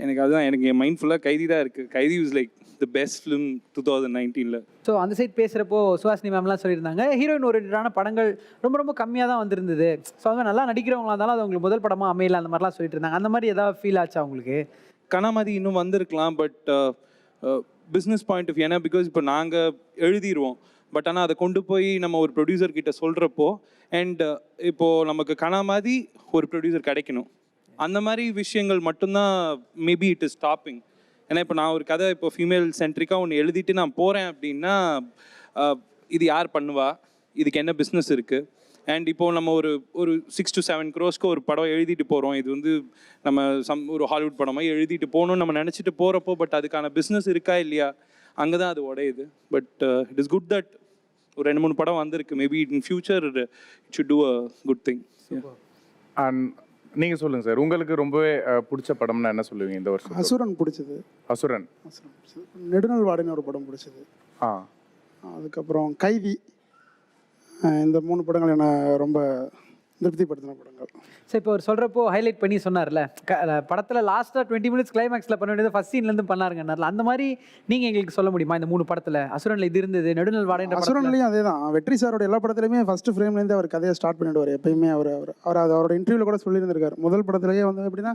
Speaker 10: எனக்கு அதுதான், எனக்கு என் மைண்ட் ஃபுல்லாக கைதி தான் இருக்குது. கைதி was like the best film 2019.
Speaker 2: So அந்த சைட் பேசுகிறப்போ சுஹாசினி மேம்லாம் சொல்லியிருந்தாங்க ஹீரோயின் ஓரியன்டான படங்கள் ரொம்ப ரொம்ப கம்மியாக தான் வந்திருந்தது. ஸோ அது மாதிரி நல்லா நடிக்கிறவங்களா இருந்தாலும் அது உங்களுக்கு முதல் படமாக அமையல அந்த மாதிரிலாம் சொல்லிட்டு இருந்தாங்க. அந்த மாதிரி ஏதாவது ஃபீல் ஆச்சா உங்களுக்கு?
Speaker 10: கனாமதி இன்னும் வந்திருக்கலாம், but business point of view, ஏன்னா பிகாஸ் இப்போ நாங்கள் எழுதிடுவோம், பட் ஆனால் அதை கொண்டு போய் நம்ம ஒரு ப்ரொடியூசர் கிட்ட சொல்கிறப்போ அண்ட் இப்போது நமக்கு கனாமதி ஒரு ப்ரொடியூசர் கிடைக்கணும், அந்த மாதிரி விஷயங்கள் மட்டும்தான் மேபி இட் இஸ் ஸ்டாப்பிங். ஏன்னா இப்போ நான் ஒரு கதை இப்போ ஃபீமேல் சென்ட்ரிக்காக ஒன்று எழுதிட்டு நான் போகிறேன் அப்படின்னா இது யார் பண்ணுவா, இதுக்கு என்ன பிஸ்னஸ் இருக்குது. அண்ட் இப்போது நம்ம ஒரு 6 to 7 crores ஒரு படம் எழுதிட்டு போகிறோம். இது வந்து நம்ம ஒரு ஹாலிவுட் படமாக எழுதிட்டு போகணும்னு நம்ம நினச்சிட்டு போகிறப்போ, பட் அதுக்கான பிஸ்னஸ் இருக்கா இல்லையா, அங்கே தான் அது உடையுது. But it is good that ஒரு 2-3 படம் வந்திருக்கு. Maybe in future it should do a good thing.
Speaker 1: And நீங்கள் சொல்லுங்கள் சார், உங்களுக்கு ரொம்பவே பிடிச்ச படம்னா என்ன சொல்லுவீங்க இந்த வருஷம்?
Speaker 11: அசுரன் பிடிச்சது.
Speaker 1: அசுரன்
Speaker 11: பிடிச்சது. நெடுநாள் வாடின ஒரு படம் பிடிச்சது. அதுக்கப்புறம் கைதி. இந்த 3 படங்கள் என்னை ரொம்ப திருப்திப்படுத்தின படங்கள்.
Speaker 2: ஸோ இப்போ அவர் சொல்கிறப்போ ஹைலைட் பண்ணி சொன்னார்ல, படத்தில் லாஸ்ட்டாக 20 minutes கிளைமேக்ஸில் பண்ண வேண்டியது ஃபர்ஸ்ட் சீன்லேருந்து பண்ணாருங்கன்னார்ல, அந்த மாதிரி நீங்கள் எங்களுக்கு சொல்ல முடியுமா? இந்த 3 படத்தில் அசுரனில் இது இருந்தது, நெடுநாள் வாடகை
Speaker 11: அசுரன்லையும் அதே தான். வெற்றி சாரோட எல்லா படத்துலையுமே ஃபர்ஸ்ட் ஃப்ரேம்லேருந்து அவர் கதையை ஸ்டார்ட் பண்ணிவிடுவார். எப்பயுமே அவரோட இன்டர்வியூவில் கூட சொல்லியிருந்திருக்காரு. முதல் படத்துலேயே வந்து எப்படின்னா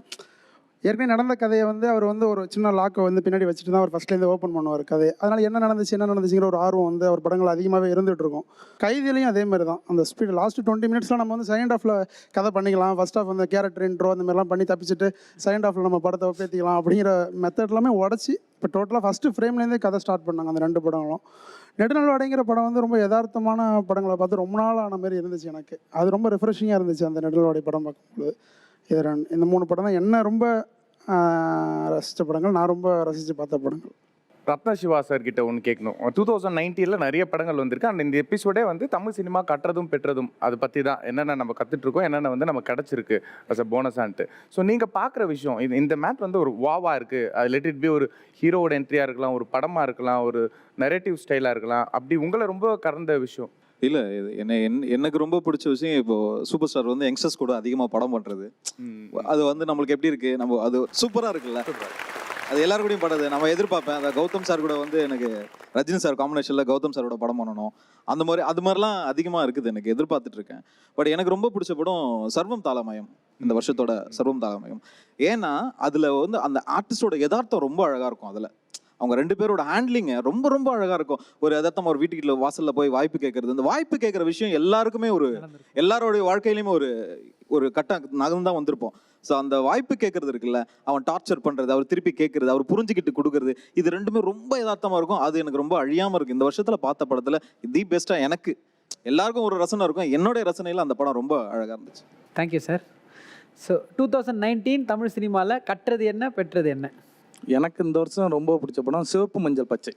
Speaker 11: ஏற்கனவே நடந்த கதையை வந்து அவர் வந்து ஒரு சின்ன லாக்கை வந்து பின்னாடி வச்சுட்டு தான் அவர் ஃபஸ்ட்லேருந்து ஓப்பன் பண்ணுவார் கதை. அதனால் என்ன நடந்துச்சுங்கிற ஒரு ஆர்வம் வந்து அவர் படங்கள் அதிகமாகவே இருந்துகிட்டு இருக்கும். கைதிலையும் அதே மாதிரி தான். அந்த ஸ்பீட் லாஸ்ட் 20 minutesலாம் நம்ம வந்து செகண்ட் ஹாஃபில் கதை பண்ணிக்கலாம், ஃபர்ஸ்ட் ஹாஃப் அந்த கேரக்டர் இன்ட்ரோ அந்த மாதிரிலாம் பண்ணி தப்பிச்சுட்டு செகண்ட் ஹாஃபில் நம்ம படத்தை ஒப்பேற்றிக்கலாம் அப்படிங்கிற மெத்தட் எல்லாமே உடச்சி இப்போ டோட்டலாக ஃபஸ்ட்டு ஃப்ரேம்லேருந்தே கதை ஸ்டார்ட் பண்ணாங்க அந்த 2 படங்களும். நெடுநல்வாடைங்கிற படம் வந்து ரொம்ப யதார்த்தமான படங்களை பார்த்து ரொம்ப நாள் ஆன மாதிரி இருந்துச்சு எனக்கு. அது ரொம்ப ரெஃப்ரெஷிங்காக இருந்துச்சு அந்த நெடுநல்வாடை படம் பார்க்கும்போது. இந்த 3 படம் தான் என்ன ரொம்ப ரசித்த படங்கள், நான் ரொம்ப ரசித்து பார்த்த படங்கள்.
Speaker 1: ரத்ன சிவா சார் கிட்ட ஒன்று கேட்கணும். 2019 நிறைய படங்கள் வந்திருக்கு. அண்ட் இந்த எபிசோடே வந்து தமிழ் சினிமா கட்டுறதும் பெற்றதும் அதை பற்றி தான். என்னென்ன நம்ம கற்றுட்ருக்கோம், என்னென்ன வந்து நம்ம கிடச்சிருக்கு அஸ் அ போனஸான்ட்டு. ஸோ நீங்கள் பார்க்குற விஷயம் இந்த மேட் வந்து ஒரு வாவாக இருக்குது. அது லெட் இட் பி ஒரு ஹீரோவோட என்ட்ரியாக இருக்கலாம், ஒரு படமாக இருக்கலாம், ஒரு நரேட்டிவ் ஸ்டைலாக இருக்கலாம். அப்படி உங்களை ரொம்ப கறந்த விஷயம்?
Speaker 12: இல்லை, எனக்கு ரொம்ப பிடிச்ச விஷயம் இப்போ சூப்பர் ஸ்டார் வந்து யங்ஸ்டர்ஸ் கூட அதிகமாக படம் பண்ணுறது. அது வந்து நம்மளுக்கு எப்படி இருக்குது, நம்ம அது சூப்பராக இருக்குல்ல, அது எல்லாரும் கூடயும் படாது. நம்ம எதிர்பார்ப்பேன் அந்த கௌதம் சார் கூட வந்து எனக்கு ரஜினி சார் காம்பினேஷனில் கௌதம் சாரோட படம் பண்ணணும், அந்த மாதிரி அது மாதிரிலாம் அதிகமாக இருக்குது, எனக்கு எதிர்பார்த்துட்டு இருக்கேன். பட் எனக்கு ரொம்ப பிடிச்ச படம் சர்வம் தாளமயம், இந்த வருஷத்தோட சர்வம் தாளமயம். ஏன்னா அதில் வந்து அந்த ஆர்டிஸ்டோட யதார்த்தம் ரொம்ப அழகாக இருக்கும். அதில் அவங்க 2 பேரோட ஹேண்ட்லிங்கு ரொம்ப ரொம்ப அழகாக இருக்கும். ஒரு யதார்த்தம், ஒரு வீட்டுக்குள்ள வாசலில் போய் வாய்ப்பு கேட்கறது, அந்த வாய்ப்பு கேட்குற விஷயம் எல்லாருக்குமே எல்லாரோடைய வாழ்க்கையிலையுமே ஒரு கட்டம் நகர்ந்தான் வந்திருப்போம். ஸோ அந்த வாய்ப்பு கேட்கறது இருக்குல்ல, அவன் டார்ச்சர் பண்ணுறது, அவர் திருப்பி கேட்கறது, அவர் புரிஞ்சுக்கிட்டு கொடுக்குறது, இது 2மே ரொம்ப யதார்த்தமாக இருக்கும். அது எனக்கு ரொம்ப அழியாமல் இருக்குது. இந்த வருஷத்தில் பார்த்த படத்தில் தி பெஸ்ட்டாக எனக்கு எல்லாருக்கும் ஒரு ரசனை இருக்கும். என்னுடைய ரசனையில் அந்த படம் ரொம்ப அழகாக இருந்துச்சு.
Speaker 2: Thank you sir. ஸோ 2019 தமிழ் சினிமாவில் கட்டுறது என்ன, பெற்றது என்ன?
Speaker 13: எனக்கு இந்த வருஷம் ரொம்ப பிடிச்ச படம் சிவப்பு மஞ்சள் பச்சை.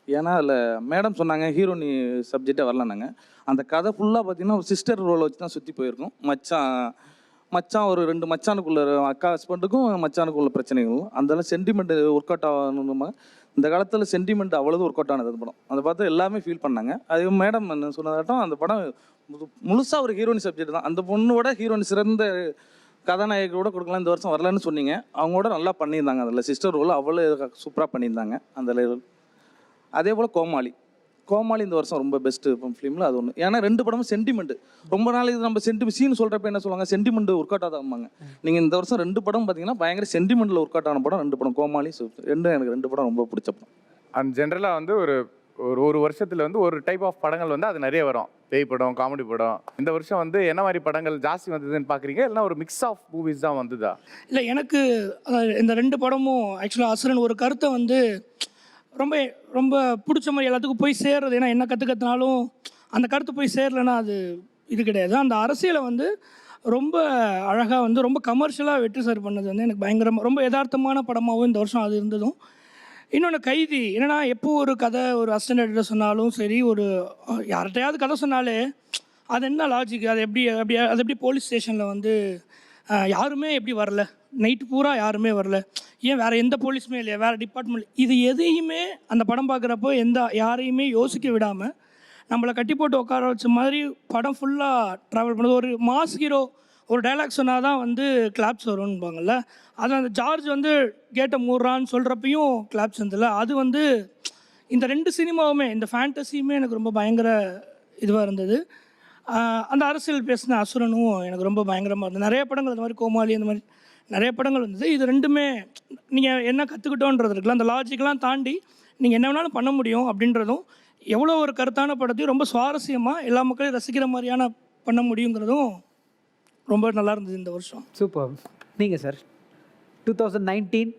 Speaker 13: ஏன்னா அதில் மேடம் சொன்னாங்க ஹீரோனி சப்ஜெக்டே வரலனாங்க. அந்த கதை ஃபுல்லாக பார்த்தீங்கன்னா ஒரு சிஸ்டர் ரோலை வச்சு தான் சுற்றி போயிருக்கும். மச்சான் ஒரு 2 மச்சானுக்குள்ள, அக்கா ஹஸ்பண்டுக்கும் மச்சானுக்குள்ள பிரச்சனைகளும், அதெல்லாம் சென்டிமெண்ட் ஒர்க் அவுட் ஆகணுமா. இந்த காலத்தில் சென்டிமெண்ட் அவ்வளோது ஒர்க் அவுட் ஆனது அந்த படம். அதை பார்த்து எல்லாமே ஃபீல் பண்ணாங்க. அது மேடம் என்ன சொன்னதாட்டம் அந்த படம் முழுசாக ஒரு ஹீரோனி சப்ஜெக்ட் தான். அந்த பொண்ணோட ஹீரோனி சிறந்த கதாநாயகரோட கொடுக்கலாம், இந்த வருஷம் வரலன்னு சொன்னீங்க. அவங்களோட நல்லா பண்ணியிருந்தாங்க. அதில் சிஸ்டர் ரோல் அவ்வளோ சூப்பராக பண்ணியிருந்தாங்க அந்த லெவல். அதே போல் கோமாளி இந்த வருஷம் ரொம்ப பெஸ்ட்டு ஃபிலிமில் அது ஒன்று. ஏன்னா 2 படமும் சென்டிமெண்ட். ரொம்ப நாள் இது நம்ம சீன் சொல்கிறப்ப என்ன சொல்லுவாங்க, சென்டிமெண்ட் ஒர்க் அவுட் ஆகாமாங்க. நீங்கள் இந்த வருஷம் 2 படம் பார்த்தீங்கன்னா பயங்கர சென்டிமெண்ட்டில் ஒர்க் அவுட் ஆன படம் 2 படம். கோமாளி எனக்கு 2 படம் ரொம்ப பிடிச்ச படம்.
Speaker 1: அண்ட் ஜென்ரலாக வந்து ஒரு வருஷத்தில் வந்து ஒரு டைப் ஆஃப் படங்கள் வந்து அது நிறைய வரும். பேய் படம், காமெடி படம். இந்த வருஷம் வந்து என்ன மாதிரி படங்கள் ஜாஸ்தி வந்ததுன்னு பார்க்குறீங்க, இல்லைனா ஒரு மிக்ஸ் ஆஃப் மூவிஸ் தான் வந்ததா?
Speaker 14: இல்லை, எனக்கு இந்த 2 படமும் ஆக்சுவலாக அசுரன் ஒரு கருத்தை வந்து ரொம்ப ரொம்ப பிடிச்ச மாதிரி எல்லாத்துக்கும் போய் சேர்றது. ஏன்னா என்ன கற்றுக்கிறதுனாலும் அந்த கருத்து போய் சேரலைன்னா அது இது கிடையாது. அந்த அரசியலை வந்து ரொம்ப அழகாக வந்து ரொம்ப கமர்ஷியலாக வெற்றி சார் பண்ணது வந்து எனக்கு பயங்கரமாக ரொம்ப யதார்த்தமான படமாகவும் இந்த வருஷம் அது இருந்ததும். இன்னொன்று கைதி என்னென்னா, எப்போ ஒரு கதை ஒரு அசிஸ்டன்ட் எடிட்டர் சொன்னாலும் சரி, ஒரு யார்கிட்டையாவது கதை சொன்னாலே அது என்ன லாஜிக், அது எப்படி போலீஸ் ஸ்டேஷனில் வந்து யாருமே எப்படி வரல, நைட்டு பூரா யாருமே வரல, ஏன் வேறு எந்த போலீஸுமே இல்லையா, வேறு டிபார்ட்மெண்ட், இது எதையுமே அந்த படம் பார்க்குறப்போ யாரையுமே யோசிக்க விடாமல் நம்மளை கட்டி போட்டு உட்கார வச்ச மாதிரி படம் ஃபுல்லாக ட்ராவல் பண்ணுது. ஒரு மாஸ் ஹீரோ ஒரு டைலாக் சொன்னால் தான் வந்து கிளாப்ஸ் வரும்பாங்கள்ல, அது அந்த ஜார்ஜ் வந்து கேட்டை மூடுறான்னு சொல்கிறப்பையும் கிளாப்ஸ் இருந்ததில்ல. அது வந்து இந்த 2 சினிமாவுமே, இந்த ஃபேண்டசியுமே எனக்கு ரொம்ப பயங்கர இதுவாக இருந்தது. அந்த அரசியல் பேசின அசுரனும் எனக்கு ரொம்ப பயங்கரமாக இருந்தது. நிறைய படங்கள் அந்த மாதிரி கோமாளி அந்த மாதிரி நிறைய படங்கள் இருந்தது. இது 2மே நீங்கள் என்ன கற்றுக்கிட்டோன்றது இருக்குல்ல, அந்த லாஜிக்கெலாம் தாண்டி நீங்கள் என்ன வேணாலும் பண்ண முடியும் அப்படின்றதும், எவ்வளோ ஒரு கருத்தான படத்தையும் ரொம்ப சுவாரஸ்யமாக எல்லா மக்களையும் ரசிக்கிற மாதிரியான பண்ண முடியுங்கிறதும் ரொம்ப நல்லா இருந்தது இந்த வருஷம்.
Speaker 2: சூப்பர். நீங்கள் சார் 2019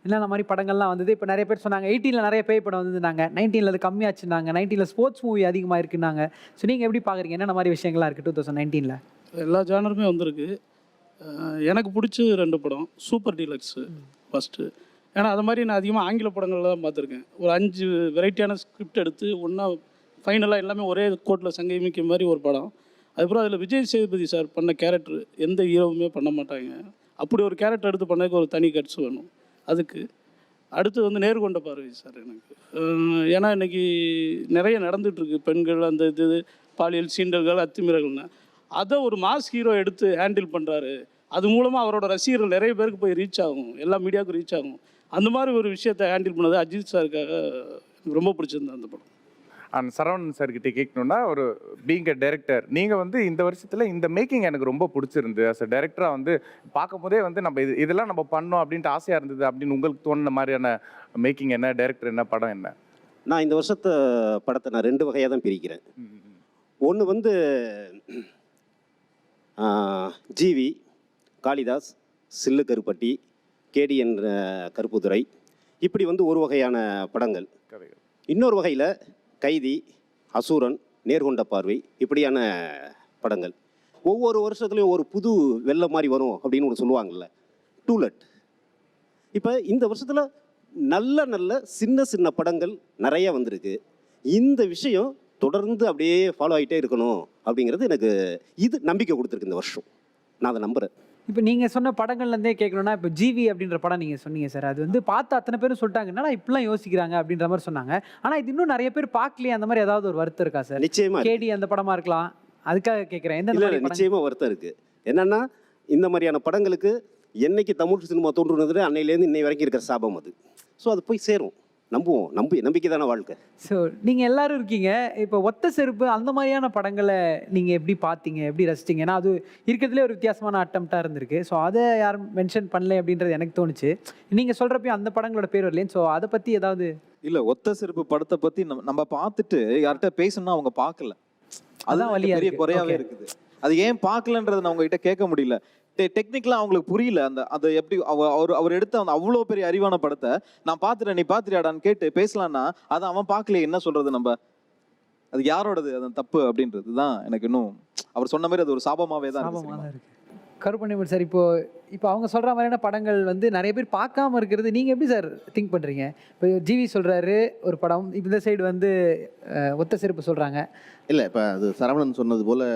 Speaker 2: என்னென்ன மாதிரி படங்கள்லாம் வந்தது? இப்போ நிறைய பேர் சொன்னாங்க 18 நிறைய பேய் படம் வந்ததுனாங்க, 19 அது கம்மியாச்சுனாங்க, 19 ஸ்போர்ட்ஸ் மூவி அதிகமாக இருக்குன்னாங்க. ஸோ நீங்கள் எப்படி பார்க்குறீங்க, என்னென்ன மாதிரி விஷயங்கள்லாம் இருக்குது 2019?
Speaker 15: எல்லா ஜானருமே வந்திருக்கு. எனக்கு பிடிச்ச 2 படம் சூப்பர் டீலக்ஸு ஃபஸ்ட்டு. ஏன்னா அது மாதிரி நான் அதிகமாக ஆங்கில படங்கள் தான் பார்த்துருக்கேன். ஒரு 5 வெரைட்டியான ஸ்கிரிப்ட் எடுத்து ஒன்றா ஃபைனலாக எல்லாமே ஒரே கோட்டில் சங்கமிக்க மாதிரி ஒரு படம். அதுக்கப்புறம் அதில் விஜய் சேதுபதி சார் பண்ண கேரக்டர் எந்த ஹீரோவுமே பண்ண மாட்டாங்க. அப்படி ஒரு கேரக்டர் எடுத்து பண்ணதுக்கு ஒரு தனி கட்ஸ் வேணும். அதுக்கு அடுத்து வந்து நேர்கொண்ட பார்வை சார் எனக்கு. ஏன்னா இன்றைக்கி நிறைய நடந்துகிட்ருக்கு, பெண்கள் அந்த இது பாலியல் சீண்டல்கள் அத்துமீறல்னா அதை ஒரு மாஸ் ஹீரோ எடுத்து ஹேண்டில் பண்ணுறாரு. அது மூலமாக அவரோட ரசிகர்கள் நிறைய பேருக்கு போய் ரீச் ஆகும், எல்லா மீடியாவுக்கும் ரீச் ஆகும். அந்த மாதிரி ஒரு விஷயத்தை ஹேண்டில் பண்ணது அஜித் சாருக்காக எனக்கு ரொம்ப பிடிச்சிருந்தேன் அந்த படம்.
Speaker 1: அண்ட் சரவணன் சார்கிட்ட கேட்கணுன்னா, ஒரு பீங் அ டைரக்டர், நீங்கள் வந்து இந்த வருஷத்தில் இந்த மேக்கிங் எனக்கு ரொம்ப பிடிச்சிருந்து. அஸ் அ டைரக்டராக வந்து பார்க்கும் போதே வந்து நம்ம இதெல்லாம் நம்ம பண்ணோம் அப்படின்ட்டு ஆசையாக இருந்தது அப்படின்னு உங்களுக்கு தோணுன மாதிரியான மேக்கிங் என்ன, டைரக்டர் என்ன, படம் என்ன?
Speaker 16: நான் இந்த வருஷத்தை படத்தை நான் 2 வகையாக தான் பிரிக்கிறேன். ஒன்று வந்து ஜிவி, காளிதாஸ், சில்லு கருப்பட்டி, கேடி என்ற கருப்புதுரை, இப்படி வந்து ஒரு வகையான படங்கள்.
Speaker 1: கதைகள்.
Speaker 16: இன்னொரு வகையில் கைதி, அசுரன், நேர்கொண்ட பார்வை இப்படியான படங்கள். ஒவ்வொரு வருஷத்துலையும் ஒரு புது வெள்ளம் மாதிரி வரும் அப்படின்னு ஒன்று சொல்லுவாங்கள்ல, டூலெட். இப்போ இந்த வருஷத்தில் நல்ல நல்ல சின்ன சின்ன படங்கள் நிறைய வந்திருக்கு. இந்த விஷயம் தொடர்ந்து அப்படியே ஃபாலோ ஆகிட்டே இருக்கணும் அப்படிங்கிறது எனக்கு இது நம்பிக்கை கொடுத்துருக்கு இந்த வருஷம். நான் அதை நம்புகிறேன்.
Speaker 2: இப்போ நீங்கள் சொன்ன படங்கள்லேருந்தே கேட்கணும்னா, இப்போ ஜிவி அப்படின்ற படம் நீங்கள் சொன்னீங்க சார். அது வந்து பார்த்து அத்தனை பேரும் சொல்லிட்டாங்க, என்னடா இப்படிலாம் யோசிக்கிறாங்க அப்படின்ற மாதிரி சொன்னாங்க. ஆனால் இது இன்னும் நிறைய பேர் பார்க்கலையே, அந்த மாதிரி ஏதாவது ஒரு வருத்தம் இருக்கா சார்?
Speaker 16: நிச்சயமா
Speaker 2: கேடி அந்த படமா இருக்கலாம், அதுக்காக கேட்குறேன். எந்த
Speaker 16: இல்லை நிச்சயமாக வருத்தம் இருக்குது. என்னென்னா இந்த மாதிரியான படங்களுக்கு என்னைக்கு தமிழ் சினிமா தோன்றுனது அன்னையிலேருந்து இன்னை வரைக்கும் இருக்கிற சாபம் அது. ஸோ அது போய் சேரும், நம்புவோம். நம்பிக்கை தானே வாழ்க்கை.
Speaker 2: ஸோ நீங்கள் எல்லாரும் இருக்கீங்க, இப்போ ஒத்த செருப்பு அந்த மாதிரியான படங்களை நீங்கள் எப்படி பார்த்தீங்க, எப்படி ரசிச்சிங்க? ஏன்னா அது இருக்கிறதுலே ஒரு வித்தியாசமான அட்டம்ப்டாக இருந்திருக்கு. ஸோ அதை யாரும் மென்ஷன் பண்ணல அப்படின்றது எனக்கு தோணுச்சு. நீங்கள் சொல்கிறப்பையும் அந்த படங்களோட பேர் வரலைன்னு. ஸோ அதை பற்றி ஏதாவது?
Speaker 12: இல்லை, ஒத்த செருப்பு படத்தை பற்றி நம்ம பார்த்துட்டு யார்கிட்ட பேசணும்னா அவங்க பார்க்கல.
Speaker 2: அதான் வழியா
Speaker 12: பெரிய
Speaker 2: இருக்கு.
Speaker 12: குறையாவே
Speaker 2: Okay.
Speaker 12: இருக்குது. அது ஏன் பார்க்கலன்றதை நான் உங்ககிட்ட கேட்க முடியல. டெக்னிக்கலாக அவங்களுக்கு புரியல. அதை எப்படி அவர் எடுத்த அந்த அவ்வளோ பெரிய அறிவான படத்தை நான் பார்த்துட்டேன், நீ பார்த்துறியாடான்னு கேட்டு பேசலான்னா அதை அவன் பார்க்கலையே, என்ன சொல்றது நம்ம? அது யாரோடது அது தப்பு அப்படின்றது தான் எனக்கு இன்னும் அவர் சொன்ன மாதிரி அது ஒரு சாபமாகவே தான் இருக்கு.
Speaker 2: கருப்பண்ணி சார், இப்போ அவங்க சொல்கிற மாதிரியான படங்கள் வந்து நிறைய பேர் பார்க்காம இருக்கிறது நீங்கள் எப்படி சார் திங்க் பண்ணுறீங்க? இப்போ ஜிவி சொல்கிறாரு ஒரு படம், இந்த சைடு வந்து ஒத்த செருப்பு சொல்கிறாங்க.
Speaker 4: இல்லை, இப்போ அது சரவணன் சொன்னது போல்,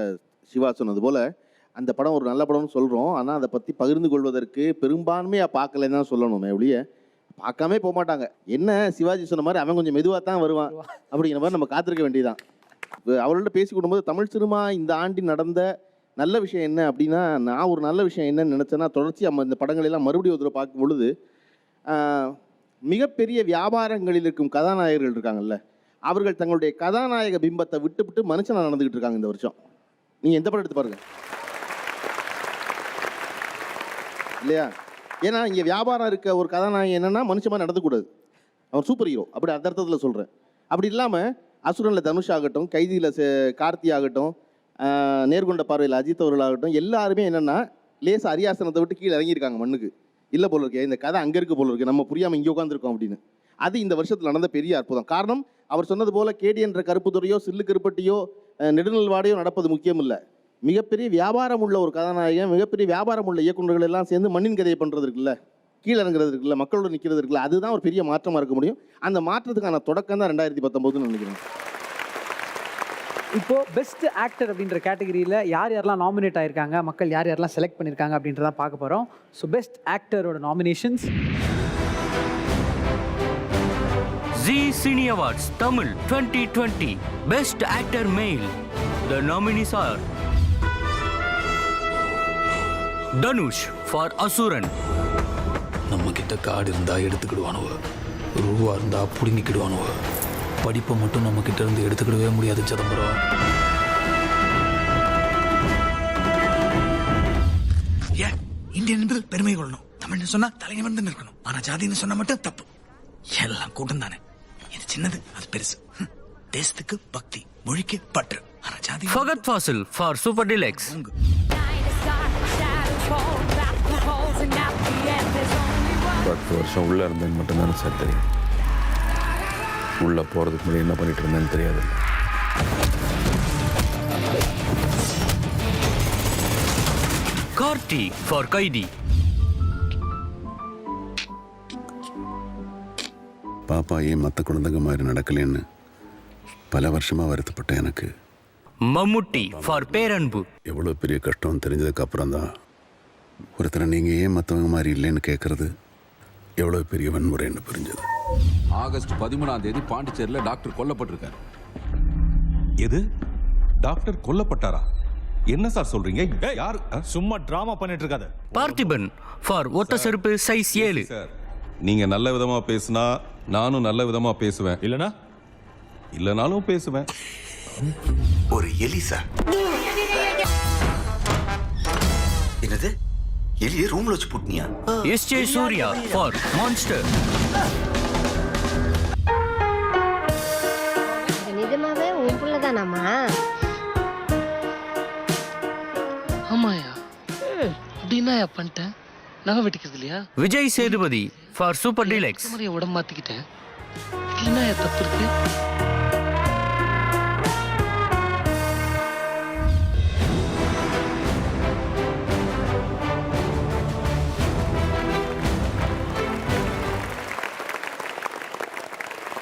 Speaker 4: சிவா சொன்னது போல், அந்த படம் ஒரு நல்ல படம்னு சொல்கிறோம். ஆனால் அதை பற்றி பகிர்ந்து கொள்வதற்கு பெரும்பான்மையாக பார்க்கலன்னு தான் சொல்லணுமே ஒழிய பார்க்காமே போக மாட்டாங்க. என்ன சிவாஜி சொன்ன மாதிரி அவன் கொஞ்சம் மெதுவாக தான் வருவான் அப்படிங்கிற மாதிரி நம்ம காத்திருக்க வேண்டியதான். அவர்கள்ட்ட பேசி கொடுக்கும்போது தமிழ் சினிமா இந்த ஆண்டில் நடந்த நல்ல விஷயம் என்ன அப்படின்னா, நான் ஒரு நல்ல விஷயம் என்னன்னு நினச்சேன்னா, தொடர்ச்சி நம்ம இந்த படங்களெல்லாம் மறுபடியும் ஒரு தடவை பார்க்கும் பொழுது மிகப்பெரிய வியாபாரங்களில் இருக்கும் கதாநாயகர்கள் இருக்காங்கல்ல, அவர்கள் தங்களுடைய கதாநாயக பிம்பத்தை விட்டுவிட்டு மனுஷனாக நடந்துக்கிட்டு இருக்காங்க இந்த வருஷம். நீங்கள் எந்த படம் எடுத்து பாருங்கள் இல்லையா? ஏன்னா இங்கே வியாபாரம் இருக்க ஒரு கதாநாயகன் என்னென்னா மனுஷமாக நடந்துக்கூடாது, அவன் சூப்பர் ஹீரோ அப்படி அந்த அர்த்தத்தில் சொல்கிறேன். அப்படி இல்லாமல் அசுரனில் தனுஷ் ஆகட்டும், கைதியில் கார்த்தி ஆகட்டும், நேர்கொண்ட பார்வையில் அஜித் அவர்களாகட்டும், எல்லாருமே என்னென்னா லேசாக அரியாசனத்தை விட்டு கீழே இறங்கியிருக்காங்க மண்ணுக்கு. இல்லை போல இருக்கு, இந்த கதை அங்கே இருக்க போல இருக்குது, நம்ம புரியாமல் இங்கே உட்காந்துருக்கோம் அப்படின்னு. அது இந்த வருஷத்தில் நடந்த பெரிய அற்புதம். காரணம், அவர் சொன்னது போல் கேடி என்ற கருப்பு துறையோ சில்லு கருப்பட்டியோ நெடுநல்வாடையோ நடப்பது முக்கியம் இல்லை. மிகப்பெரிய வியாபாரம் உள்ள ஒரு கதாநாயகன், மிகப்பெரிய வியாபாரம் உள்ள இயக்குநர்கள் எல்லாம் சேர்ந்து மண்ணின் கதையை பண்ணுறது இருக்குல்ல, கீழே இறங்குறது இருக்குல்ல, மக்களோட நிற்கிறது இருக்குல்ல, அதுதான் ஒரு பெரிய மாற்றமாக இருக்க முடியும். அந்த மாற்றத்துக்கான தொடக்கம் தான் 2019 நினைக்கிறேன்.
Speaker 2: இப்போ பெஸ்ட் ஆக்டர் அப்படின்ற கேட்டகரியில் யார் யாரெல்லாம் நாமினேட் ஆயிருக்காங்க, மக்கள் யார் யாரெல்லாம் செலக்ட் பண்ணியிருக்காங்க அப்படின்றதான் பார்க்க போகிறோம். ஸோ பெஸ்ட் ஆக்டரோட nominations:
Speaker 17: Zee Cine Awards Tamil 2020 Best Actor Male. The nominees are Dhanush for Asuran.
Speaker 8: நம்ம கிட்ட கார்டு இருந்தா எடுத்துக்கிடுவானுவ, ரூபா இருந்தா புடுங்கிக்கிடுவானுவ. படிப்பை மட்டும் நம்ம கிட்ட இருந்து எடுத்துக்கிடவே முடியாது சிதம்பரம்.
Speaker 18: ஏன் இந்தியன் என்பது பெருமை கொள்ளணும், தமிழ்னு சொன்னா தலைநிமிர்ந்து நிற்கணும், ஆனா ஜாதின்னு சொன்னா மட்டும் தப்பு. எல்லாம் கூட்டம் தானே, இது சின்னது அது பெருசு. தேசத்துக்கு பக்தி, மொழிக்கு பற்று, ஆனா ஜாதி.
Speaker 17: Fagad Fasil for Super Deluxe.
Speaker 19: 10 வருஷம் உள்ளே இருந்தேன்னு மட்டும்தானே சார் தெரியும். உள்ளே போகிறதுக்கு முன்னாடி என்ன பண்ணிட்டு இருந்தேன்னு தெரியாது.
Speaker 17: Karti for Kaidi.
Speaker 19: பாப்பா ஏன் மற்ற குழந்தைங்க மாதிரி நடக்கலன்னு பல வருஷமாக வருத்தப்பட்ட எனக்கு
Speaker 17: Mammootty for Peranbu.
Speaker 19: எவ்வளோ பெரிய கஷ்டம் தெரிஞ்சதுக்கு அப்புறம் தான் ஒருத்தரை நீங்கள் ஏன் மற்றவங்க மாதிரி இல்லைன்னு கேட்குறது எவ்வளோ பெரிய வன்முறைன்னு புரிஞ்சது.
Speaker 20: ஆகஸ்ட் 13ஆம் தேதி பாண்டிச்சேரியில் டாக்டர் கொல்லப்பட்டிருக்காரு. எது? டாக்டர் கொல்லப்பட்டாரா? என்ன சார் சொல்றீங்க? யார்? சும்மா டிராமா பண்ணிட்டு இருக்காத.
Speaker 17: Parthiban for ஒத்த செருப்பு சைஸ் 7.
Speaker 20: சார், நீங்க நல்ல விதமா பேசினா நானும் நல்ல விதமா பேசுவேன், இல்லனாலும் பேசுவேன்.
Speaker 18: ஒரு எலி சார். என்னது? எலியை ரூம்ல வச்சு புட்டினியா?
Speaker 17: SJ Surya for Monster.
Speaker 21: நிஜமாவே உன் புள்ளதானாமா?
Speaker 22: ஆமாயா, அப்படின்னா பண்ணிட்டேன், நகை வெட்டிக்கிறது இல்லையா?
Speaker 17: Vijay Sethupathi for Super Deluxe.
Speaker 18: உடம்பு மாத்திக்கிட்டேன். என்ன தப்பு இருக்கு?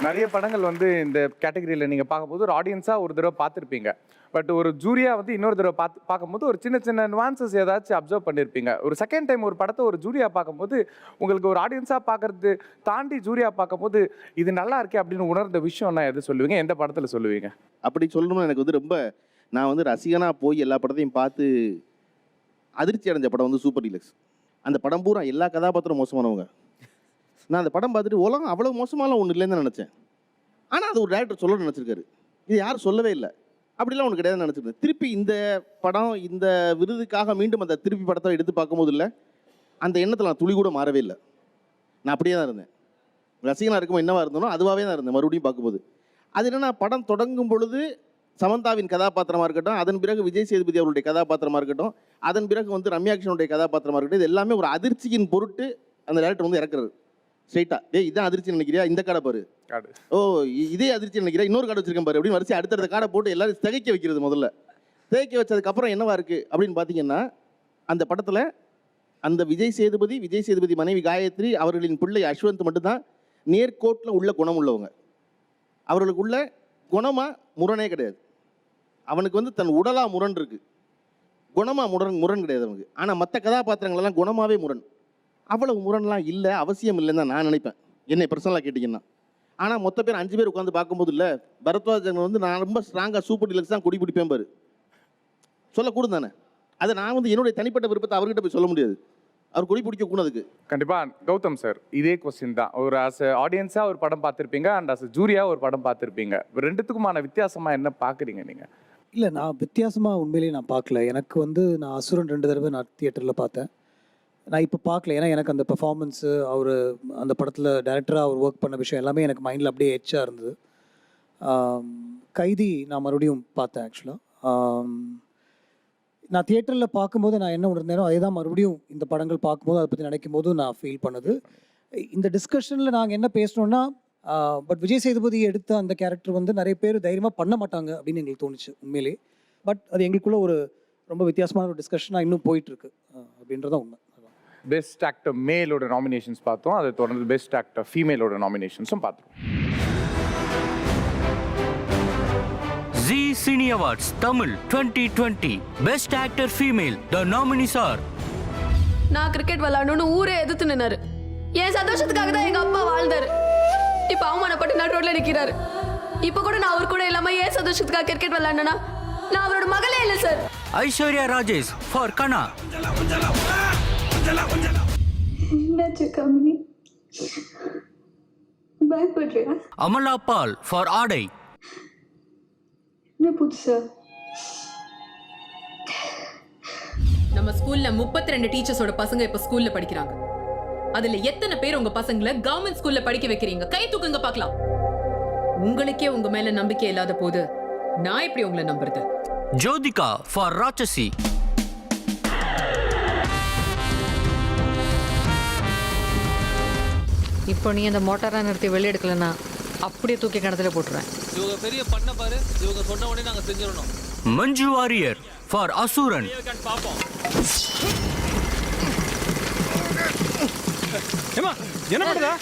Speaker 1: நிறைய படங்கள் வந்து இந்த கேட்டகரியில் நீங்கள் பார்க்கும்போது ஒரு ஆடியன்ஸாக ஒரு தடவை பார்த்துருப்பீங்க. பட் ஒரு ஜூரியாக வந்து இன்னொரு தடவை பார்க்கும்போது ஒரு சின்ன சின்ன nuances ஏதாச்சும் அப்சர்வ் பண்ணியிருப்பீங்க. ஒரு செகண்ட் டைம் ஒரு படத்தை ஒரு ஜூரியாக பார்க்கும்போது உங்களுக்கு ஒரு ஆடியன்ஸாக பார்க்கறது தாண்டி ஜூரியாக பார்க்கும்போது இது நல்லா இருக்கே அப்படின்னு உணர்ந்த விஷயம்னா எது சொல்லுவீங்க? எந்த படத்தில் சொல்லுவீங்க?
Speaker 4: அப்படி சொல்லணும்னு எனக்கு வந்து ரொம்ப நான் வந்து ரசிகனாக போய் எல்லா படத்தையும் பார்த்து அதிர்ச்சி அடைஞ்ச படம் வந்து சூப்பர் டீலக்ஸ். அந்த படம் பூரா எல்லா கதாபாத்திரம் மோசமானவங்க. நான் அந்த படம் பார்த்துட்டு உலகம் அவ்வளோ மோசமாலாம் ஒன்று இல்லைன்னு நினச்சேன். ஆனால் அது ஒரு டேரக்டர் சொல்ல நினச்சிருக்காரு. இது யாரும் சொல்லவே இல்லை. அப்படிலாம் ஒன்று கிடையாது நினச்சிருந்தேன். திருப்பி இந்த படம் இந்த விருதுக்காக மீண்டும் அந்த திருப்பி படத்தை எடுத்து பார்க்கும்போது இல்லை அந்த எண்ணத்தில் நான் துளி கூட மாறவே இல்லை. நான் அப்படியே தான் இருந்தேன். ரசிகனாக இருக்கும்போது என்னவா இருந்தனோ அதுவாகவே தான் இருந்தேன் மறுபடியும் பார்க்கும்போது. அது என்னென்னா படம் தொடங்கும் பொழுது சமந்தாவின் கதாபாத்திரமாக இருக்கட்டும், அதன் பிறகு விஜய் சேதுபதி அவருடைய கதாபாத்திரமாக இருக்கட்டும், அதன் பிறகு வந்து ரம்யாகிருஷ்ணனுடைய கதாபாத்திரமாக இருக்கட்டும், இது எல்லாமே ஒரு அதிர்ச்சியின் பொருட்டு அந்த டேரக்டர் வந்து இறக்குறாரு. ஸ்ட்ரைட்டா இதான் அதிர்ச்சி நினைக்கிறியா, இந்த காடை பாரு, ஓ இதே அதிர்ச்சி நினைக்கிறியா, இன்னொரு காடை வச்சிருக்கேன் பாரு அப்படின்னு வரிசை அடுத்தடுத்த காடை போட்டு எல்லாரும் திகைக்க வைக்கிறது. முதல்ல திகைக்க வச்சதுக்கப்புறம் என்னவா இருக்குது அப்படின்னு பார்த்தீங்கன்னா அந்த படத்தில் அந்த விஜய் சேதுபதி மனைவி காயத்ரி அவர்களின் பிள்ளை அஸ்வந்த் மட்டும்தான் நேர்கோட்டில் உள்ள குணம் உள்ளவங்க. அவர்களுக்குள்ள குணமாக முரணே கிடையாது. அவனுக்கு வந்து தன் உடலாக முரண் இருக்குது, குணமாக முரண் கிடையாது அவனுக்கு. ஆனால் மற்ற கதாபாத்திரங்களெல்லாம் குணமாகவே முரண். அவ்வளவு முரண்லாம் இல்லை, அவசியம் இல்லைன்னு தான் நான் நினைப்பேன், என்னை பர்சனலாக கேட்டிங்கன்னா. ஆனால் மொத்த பேர் 5 பேர் உட்காந்து பார்க்கும்போது இல்லை பரத்வாஜன் வந்து நான் ரொம்ப ஸ்ட்ராங்காக சூப்பர் டீலக்ஸ் தான் கொடி பிடிப்பேன் பாரு சொல்லக்கூடும் தானே. அதை நான் வந்து என்னுடைய தனிப்பட்ட விருப்பத்தை அவர்கிட்ட போய் சொல்ல முடியாது. அவர் கொடி பிடிக்க கூடாதுக்கு.
Speaker 1: கண்டிப்பாக கௌதம் சார் இதே கொஸ்டின் தான். ஒரு ஆஸ் ஆடியன்ஸாக ஒரு படம் பார்த்துருப்பீங்க அண்ட் ஆஸ் ஜூரியாக ஒரு படம் பார்த்துருப்பீங்க. ரெண்டுத்துக்குமான வித்தியாசமாக என்ன பார்க்குறீங்க நீங்கள்?
Speaker 5: இல்லை, நான் வித்தியாசமாக உண்மையிலேயே நான் பார்க்கல. எனக்கு வந்து நான் அசுரன் 2 தடவை நான் தியேட்டரில் பார்த்தேன். நான் இப்போ பார்க்கல, ஏன்னா எனக்கு அந்த பெர்ஃபார்மன்ஸு அவர் அந்த படத்தில் டைரக்டராக அவர் ஒர்க் பண்ண விஷயம் எல்லாமே எனக்கு மைண்டில் அப்படியே எச்சாக இருந்தது. கைதி நான் மறுபடியும் பார்த்தேன். ஆக்சுவலாக நான் தியேட்டரில் பார்க்கும்போது நான் என்ன உணர்ந்தேனோ அதே தான் மறுபடியும் இந்த படங்கள் பார்க்கும்போது அதை பற்றி நினைக்கும் போது நான் ஃபீல் பண்ணது. இந்த டிஸ்கஷனில் நாங்கள் என்ன பேசணுன்னா பட் விஜய் சேதுபதி எடுத்த அந்த கேரக்டர் வந்து நிறைய பேர் தைரியமாக பண்ண மாட்டாங்க அப்படின்னு எங்களுக்கு தோணுச்சு உண்மையிலே. பட் அது எங்களுக்குள்ள ஒரு ரொம்ப வித்தியாசமான ஒரு டிஸ்கஷனாக இன்னும் போயிட்டுருக்கு அப்படின்றதான் உண்மை.
Speaker 1: பெஸ்ட் ஆக்டர் மேலோட நாமினேஷன்ஸ் பார்த்தோம், அதை தொடர்ந்து பெஸ்ட் ஆக்டர் ஃபீமேலோட நாமினேஷன்ஸும் பார்த்தோம்.
Speaker 17: Zee Cine Awards Tamil 2020 Best Actor Female. The nominees are
Speaker 6: நான் கிரிக்கெட் விளையாடணும்னு ஊரே எதிர்த்து நின்னாரு. என் சந்தோஷத்துக்காக தான் எங்க அப்பா வாழ்ந்தாரு. இப்ப அவமானப்பட்டு நான் ரோட்ல நிக்கிறாரு. இப்ப கூட நான் அவர் கூட இல்லாம ஏன் சந்தோஷத்துக்காக கிரிக்கெட் விளையாடனா நான் அவரோட மகளே இல்லை sir.
Speaker 17: Aishwarya Rajesh for Kana. Amala Paul for Adai.
Speaker 22: நம்ம ஸ்கூல்ல 32 டீச்சர்ஸோட பசங்க இப்ப ஸ்கூல்ல படிக்கிறாங்க. அதுல எத்தனை பேர் உங்க பசங்களை கவர்மெண்ட் ஸ்கூல்ல படிக்க வைக்கிறீங்க? கை தூக்குங்க பார்க்கலாம். உங்களுக்கே உங்க மேல நம்பிக்கை இல்லாத போது நான் எப்படி உங்களை நம்புறது?
Speaker 17: Jodhika for Rachasi.
Speaker 23: இப்போ நீ அந்த மோட்டாரை நிறுத்தி வெளியே எடுக்கலன்னா அப்படியே தூக்கி கிணத்துல போட்டுருவேன்.
Speaker 9: இவங்க பெரிய பண்ண பாரு, இவங்க சொன்ன உடனே நாங்க செஞ்சிடணும்.
Speaker 17: Manju Warrior for Asuran.
Speaker 9: பாப்போம்.
Speaker 10: ஏமா என்ன பண்ணுதா?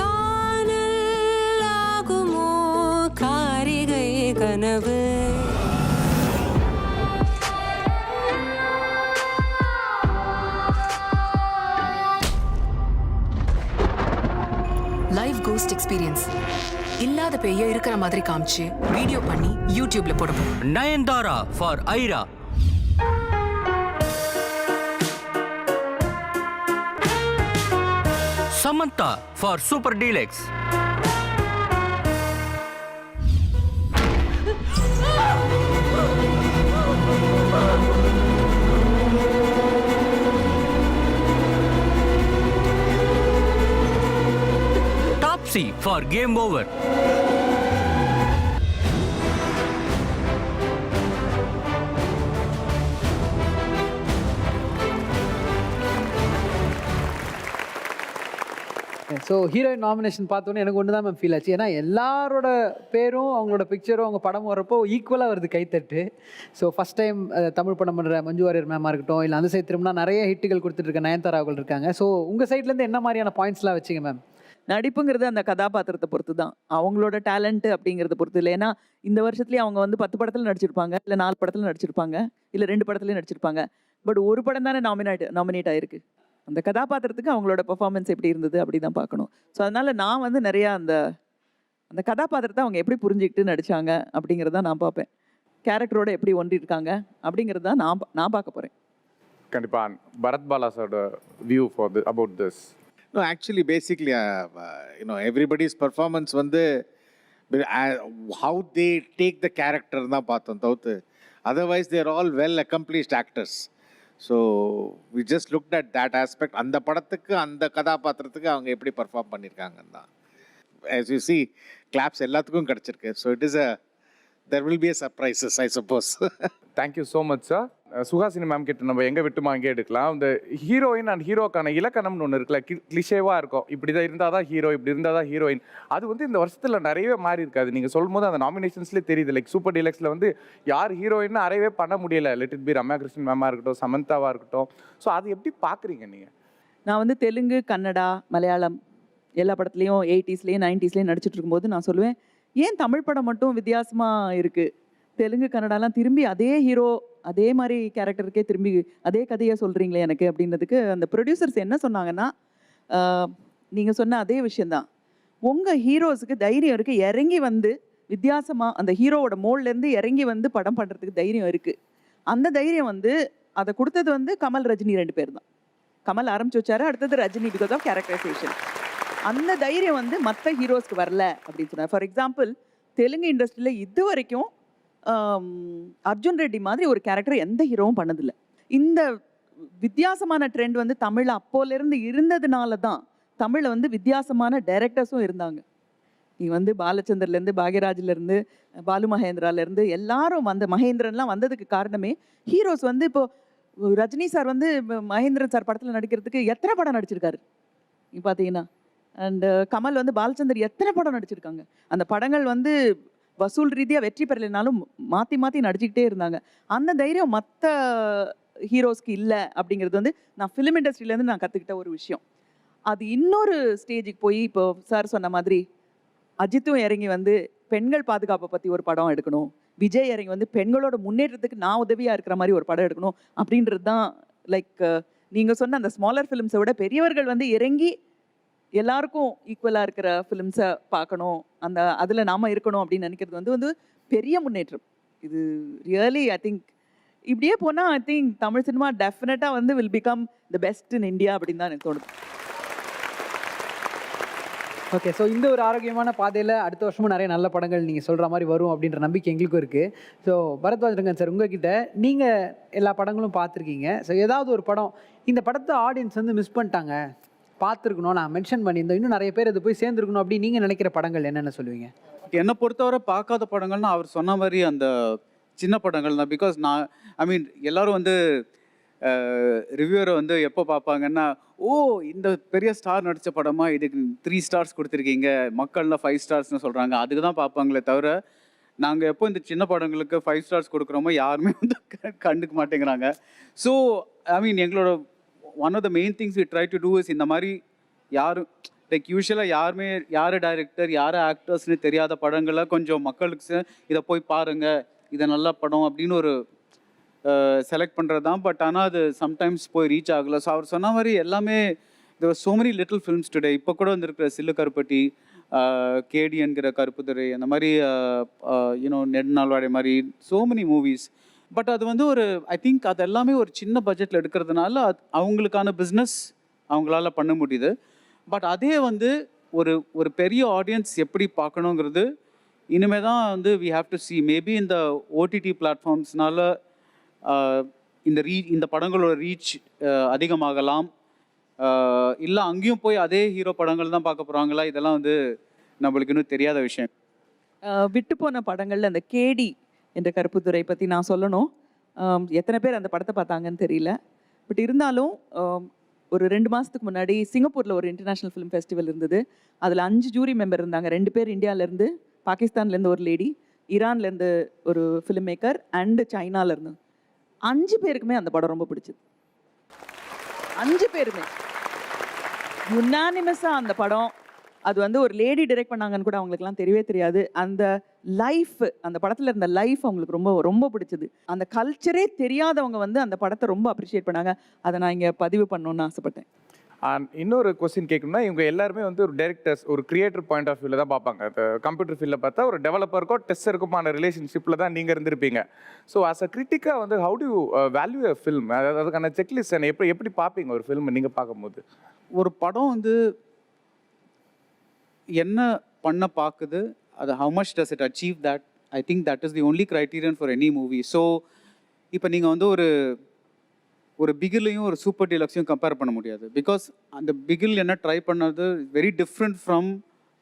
Speaker 23: காணல் ஆகுமோ காரிகை கனவு.
Speaker 22: Live cost experience. இல்லாத பேய இருக்கிற மாதிரி காமிச்சு வீடியோ பண்ணி யூடியூப்ல போடுவோம்.
Speaker 17: Nayandara for Aira. Samantha for Super Deluxe. Topsy for Game Over.
Speaker 2: So heroine nomination பார்த்தோன்னே எனக்கு ஒன்று தான் மேம் ஃபீல் ஆச்சு. ஏன்னா எல்லாரோட பேரும் அவங்களோட பிக்சரும் அவங்க படம் வரப்போ ஈக்குவலாக வருது கைத்தட்டு. ஸோ ஃபஸ்ட் டைம் தமிழ் படம் பண்ணுற மஞ்சு வாரியர் மேமாக இருக்கட்டும், இல்லை அந்த சைடு திரும்பினா நிறைய ஹிட்டுகள் கொடுத்துட்ருக்க நயன்தாரா அவர்கள் இருக்காங்க. ஸோ உங்கள் சைட்லேருந்து என்ன மாதிரியான பாயிண்ட்ஸ்லாம் வச்சிங்க மேம்?
Speaker 3: நடிப்புங்கிறது அந்த கதாபாத்திரத்தை பொறுத்து தான், அவங்களோட டேலண்ட் அப்படிங்கிறத பொறுத்து இல்லை. ஏன்னா இந்த வருஷத்துலேயே அவங்க வந்து 10 படத்தில் நடிச்சிருப்பாங்க, இல்லை 4 படத்தில் நடிச்சிருப்பாங்க, இல்லை 2 படத்துலேயும் நடிச்சிருப்பாங்க. பட் ஒரு படம் தானே நாமினேட் ஆயிருக்கு. அந்த கதாபாத்திரத்துக்கு அவங்களோட பெர்ஃபார்மன்ஸ் எப்படி இருந்தது அப்படி தான் பார்க்கணும். ஸோ அதனால் நான் வந்து நிறையா அந்த கதாபாத்திரத்தை அவங்க எப்படி புரிஞ்சுக்கிட்டு நடித்தாங்க அப்படிங்கிறத நான் பார்ப்பேன். கேரக்டரோட எப்படி ஒன்றி இருக்காங்க அப்படிங்கிறது தான் நான் பார்க்க போகிறேன்.
Speaker 1: கண்டிப்பாக பரத் பாலாஸோட view for about this.
Speaker 7: No, actually, basically, everybody's performance வந்து how they take the character தான் பார்த்தோம் தவிர்த்து, otherwise they are all well accomplished actors. So we just looked at that aspect. அந்த படத்துக்கு அந்த கதாபாத்திரத்துக்கு அவங்க எப்படி பெர்ஃபார்ம் பண்ணியிருக்காங்கன்னு தான். As you see, claps எல்லாத்துக்கும் கிடச்சிருக்கு. So there will be a surprises, I suppose.
Speaker 1: Thank you so much, sir. Suhasini ma'am கிட்ட நம்ம எங்கே விட்டுமா அங்கே எடுக்கலாம். இந்த ஹீரோயின் அண்ட் ஹீரோக்கான இலக்கணம்னு ஒன்று இருக்குல்ல, கிளிஷேவாக இருக்கும். இப்படி தான் இருந்தால் தான் ஹீரோ, இப்படி இருந்தால் தான் ஹீரோயின். அது வந்து இந்த வருஷத்தில் நிறையவே மாறி இருக்காது. நீங்கள் சொல்லும் போது அந்த நாமினேஷன்ஸ்லேயே தெரியுது. லைக் சூப்பர் டீலக்ஸில் வந்து யார் ஹீரோயின்னு அறையவே பண்ண முடியலை. Let it be Ramya Krishnan மேமாக இருக்கட்டும், சமந்தாவாக இருக்கட்டும். ஸோ அது எப்படி பார்க்குறீங்க நீங்கள்?
Speaker 3: நான் வந்து தெலுங்கு, கன்னடா, மலையாளம் எல்லா படத்துலேயும் 80ஸ்லேயும் 90ஸ்லேயும் நடிச்சிட்டு இருக்கும்போது நான் சொல்லுவேன், ஏன் தமிழ் படம் மட்டும் வித்தியாசமாக இருக்குது? தெலுங்கு, கன்னடாலாம் திரும்பி அதே ஹீரோ அதே மாதிரி கேரக்டருக்கே திரும்பி அதே கதையை சொல்கிறீங்களே எனக்கு அப்படின்றதுக்கு அந்த ப்ரொடியூசர்ஸ் என்ன சொன்னாங்கன்னா, நீங்கள் சொன்ன அதே விஷயந்தான். உங்கள் ஹீரோஸுக்கு தைரியம் இருக்குது, இறங்கி வந்து வித்தியாசமாக அந்த ஹீரோவோட மோல்லேருந்து இறங்கி வந்து படம் பண்ணுறதுக்கு தைரியம் இருக்குது. அந்த தைரியம் வந்து அதை கொடுத்தது வந்து கமல், ரஜினி 2 பேர் தான். கமல் ஆரம்பிச்சு வச்சாரு, அடுத்தது ரஜினி, பிகாஸ் ஆஃப் கேரக்டரைசேஷன். அந்த தைரியம் வந்து மற்ற ஹீரோஸ்க்கு வரல அப்படின்னு சொன்னார். ஃபார் எக்ஸாம்பிள், தெலுங்கு இண்டஸ்ட்ரியில் இது வரைக்கும் அர்ஜுன் ரெட்டி மாதிரி ஒரு கேரக்டர் எந்த ஹீரோவும் பண்ணதில்லை. இந்த வித்தியாசமான ட்ரெண்ட் வந்து தமிழ் அப்போலேருந்து இருந்ததுனால தான் தமிழில் வந்து வித்தியாசமான டைரக்டர்ஸும் இருந்தாங்க. நீ வந்து பாலச்சந்தர்லேருந்து, பாக்யராஜ்லேருந்து, பாலு மகேந்திராலேருந்து எல்லாரும் வந்த மகேந்திரன்லாம் வந்ததுக்கு காரணமே ஹீரோஸ் வந்து இப்போது ரஜினி சார் வந்து மகேந்திரன் சார் படத்தில் நடிக்கிறதுக்கு எத்தனை படம் நடிச்சிருக்காரு நீ பார்த்தீங்கன்னா. அண்டு கமல் வந்து பாலச்சந்தர் எத்தனை படம் நடிச்சிருக்காங்க. அந்த படங்கள் வந்து வசூல் ரீதியாக வெற்றி பெறலைனாலும் மாற்றி மாற்றி நடிச்சுக்கிட்டே இருந்தாங்க. அந்த தைரியம் மற்ற ஹீரோஸ்க்கு இல்லை அப்படிங்கிறது வந்து நான் ஃபிலிம் இண்டஸ்ட்ரியிலேருந்து நான் கற்றுக்கிட்ட ஒரு விஷயம். அது இன்னொரு ஸ்டேஜுக்கு போய் இப்போ சார் சொன்ன மாதிரி அஜித்தும் இறங்கி வந்து பெண்கள் பாதுகாப்பை பற்றி ஒரு படம் எடுக்கணும், விஜய் இறங்கி வந்து பெண்களோட முன்னேற்றத்துக்கு நான் உதவியாக இருக்கிற மாதிரி ஒரு படம் எடுக்கணும் அப்படின்றது தான். லைக் நீங்கள் சொன்ன அந்த ஸ்மாலர் ஃபிலிம்ஸை விட பெரியவர்கள் வந்து இறங்கி எல்லாருக்கும் ஈக்குவலாக இருக்கிற ஃபிலிம்ஸை பார்க்கணும், அதில் நாம் இருக்கணும் அப்படின்னு நினைக்கிறது வந்து பெரிய முன்னேற்றம். இது ரியலி ஐ திங்க் இப்படியே போனால் ஐ திங்க் தமிழ் சினிமா டெஃபினட்டாக வந்து will become the best in India அப்படின்னு தான் எனக்கு தோணுது.
Speaker 2: ஓகே, ஸோ இந்த ஒரு ஆரோக்கியமான பாதையில் அடுத்த வருஷமும் நிறைய நல்ல படங்கள் நீங்கள் சொல்கிற மாதிரி வரும் அப்படின்ற நம்பிக்கை எங்களுக்கும் இருக்குது. ஸோ பரத்வாஜ் ரங்கன் சார், உங்ககிட்ட நீங்கள் எல்லா படங்களும் பார்த்துருக்கீங்க. ஸோ ஏதாவது ஒரு படம் இந்த படத்தை ஆடியன்ஸ் வந்து மிஸ் பண்ணிட்டாங்க, பார்த்துருக்கணும், நான் மென்ஷன் பண்ணியிருந்தோம், இன்னும் நிறைய பேர் அது போய் சேர்ந்துருக்கணும் அப்படி நீங்கள் நினைக்கிற படங்கள் என்னென்ன சொல்லுவீங்க?
Speaker 11: என்னை பொறுத்தவரை பார்க்காத படங்கள்னா அவர் சொன்ன மாதிரி அந்த சின்ன படங்கள் தான். பிகாஸ் எல்லாரும் வந்து ரிவ்யூவரை வந்து எப்போ பார்ப்பாங்கன்னா, ஓ இந்த பெரிய ஸ்டார் நடித்த படமாக இதுக்கு 3 ஸ்டார்ஸ் கொடுத்துருக்கீங்க, மக்கள்லாம் 5 ஸ்டார்ஸ்னு சொல்கிறாங்க, அதுக்கு தான் பார்ப்பாங்களே தவிர நாங்கள் எப்போ இந்த சின்ன படங்களுக்கு 5 ஸ்டார்ஸ் கொடுக்குறோமோ யாருமே வந்து கண்டுக்க மாட்டேங்கிறாங்க. ஸோ எங்களோட one of the main things we try to do is இந்த மாதிரி யாரும் லைக் யூஸ்வலாக யார் டைரக்டர் யார் ஆக்டர்ஸ்னு தெரியாத படங்களை கொஞ்சம் மக்களுக்கு இதை போய் பாருங்கள், இதை நல்ல படம் அப்படின்னு ஒரு செலக்ட் பண்ணுறது தான். பட் ஆனால் அது சம்டைம்ஸ் போய் ரீச் ஆகலை. ஸோ அவர் சொன்ன மாதிரி எல்லாமே there were so many little films today. இப்போ கூட வந்துருக்கிற சில்லு கருப்பட்டி, கேடி என்கிற கருப்புதுரை, அந்த மாதிரி நெடுநாள்வாடை மாதிரி so many movies. பட் அது வந்து ஒரு ஐ திங்க் அது எல்லாமே ஒரு சின்ன பட்ஜெட்டில் எடுக்கிறதுனால அவங்களுக்கான பிஸ்னஸ் அவங்களால பண்ண முடியுது. பட் அதே வந்து ஒரு பெரிய ஆடியன்ஸ் எப்படி பார்க்கணுங்கிறது இனிமே தான் வந்து we have to see. Maybe இந்த ஓடிடி பிளாட்ஃபார்ம்ஸ்னால இந்த படங்களோட ரீச் அதிகமாகலாம், இல்லை அங்கேயும் போய் அதே ஹீரோ படங்கள் தான் பார்க்க போகிறாங்களா, இதெல்லாம் வந்து நம்மளுக்கு இன்னும் தெரியாத விஷயம்.
Speaker 3: விட்டு போன படங்களில் அந்த கேடி என்ற கருப்புத்துறை பற்றி நான் சொல்லணும். எத்தனை பேர் அந்த படத்தை பார்த்தாங்கன்னு தெரியல. பட் இருந்தாலும் ஒரு 2 மாதத்துக்கு முன்னாடி சிங்கப்பூரில் ஒரு இன்டர்நேஷ்னல் ஃபிலிம் ஃபெஸ்டிவல் இருந்தது. அதில் 5 ஜூரி மெம்பர் இருந்தாங்க. 2 பேர் இந்தியாவிலேருந்து, பாகிஸ்தான்லேருந்து ஒரு லேடி, ஈரான்லேருந்து ஒரு ஃபிலிம் மேக்கர் அண்டு சைனாலேருந்து. 5 பேருக்குமே அந்த படம் ரொம்ப பிடிச்சது. 5 பேருமே யுனானிமஸாக அந்த படம். அது வந்து ஒரு லேடி டைரக்ட் பண்ணாங்கன்னு கூட அவங்களுக்குலாம் தெரியவே தெரியாது. அந்த லைஃப், அந்த படத்தில் இருந்த லைஃப் அவங்களுக்கு ரொம்ப ரொம்ப பிடிச்சது. அந்த கல்ச்சரே தெரியாதவங்க வந்து அந்த படத்தை ரொம்ப அப்ரிஷியேட் பண்ணாங்க. அதை நான் இங்கே பதிவு பண்ணணும்னு ஆசைப்பட்டேன்.
Speaker 1: இன்னொரு கொஸ்டின் கேட்கணும்னா, இவங்க எல்லாருமே வந்து ஒரு டைரக்டர்ஸ், ஒரு கிரியேட்டர் பாயிண்ட் ஆஃப் வியூவில் தான் பார்ப்பாங்க. அந்த கம்ப்யூட்டர் ஃபீல்டில் பார்த்தா ஒரு டெவலப்பருக்கோ டெஸ்டருக்குமான ரிலேஷன்ஷிப்பில் தான் நீங்கள் இருந்திருப்பீங்க. ஸோ ஆஸ் அ கிரிட்டிக்காக வந்து how to value a film, அதாவது அதுக்கான செக்லிஸ்ட் எப்படி பார்ப்பீங்க ஒரு ஃபில்ம் நீங்கள் பார்க்கும்போது?
Speaker 11: ஒரு படம் வந்து என்ன பண்ண பார்க்குது, அது how much does it achieve that, I think that is the only criterion for any movie. So இப்போ நீங்கள் வந்து ஒரு பிகிலையும் ஒரு சூப்பர் டீலக்ஸையும் கம்பேர் பண்ண முடியாது. பிகாஸ் அந்த பிகில் என்ன ட்ரை பண்ணது very different from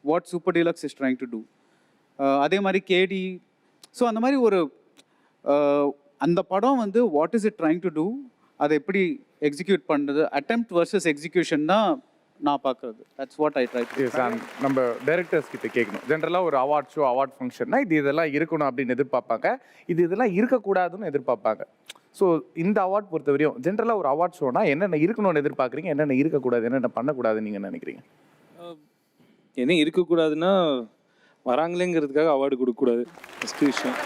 Speaker 11: what Super Deluxe is trying to do. அதே மாதிரி கேடி. ஸோ அந்த மாதிரி ஒரு அந்த படம் வந்து what is it trying to do, அதை எப்படி எக்ஸிக்யூட் பண்ணுறது, அட்டெம்ப்ட் வர்சஸ் எக்ஸிக்யூஷன் தான் நான் பார்க்குறது. That's what I try to.
Speaker 1: நம்ம டைரக்டர்ஸ் கிட்ட கேட்கணும். ஜென்ரலாக ஒரு அவார்ட் ஷோ, அவார்ட் ஃபங்க்ஷன்னா இதெல்லாம் இருக்கணும் அப்படின்னு எதிர்பார்ப்பாங்க, இதெல்லாம் இருக்கக்கூடாதுன்னு எதிர்பார்ப்பாங்க. ஸோ இந்த அவார்ட் பொறுத்தவரையும் ஜென்ரலாக ஒரு அவார்ட் ஷோனா என்னென்ன இருக்கணும்னு எதிர்பார்க்குறீங்க, என்னென்ன இருக்கக்கூடாது, என்னென்ன பண்ணக்கூடாதுன்னு நீங்கள் நினைக்கிறீங்க?
Speaker 10: என்ன இருக்கக்கூடாதுன்னா, வராங்களேங்கிறதுக்காக அவார்டு கொடுக்கக்கூடாது. ஃபஸ்ட்டு விஷயம்.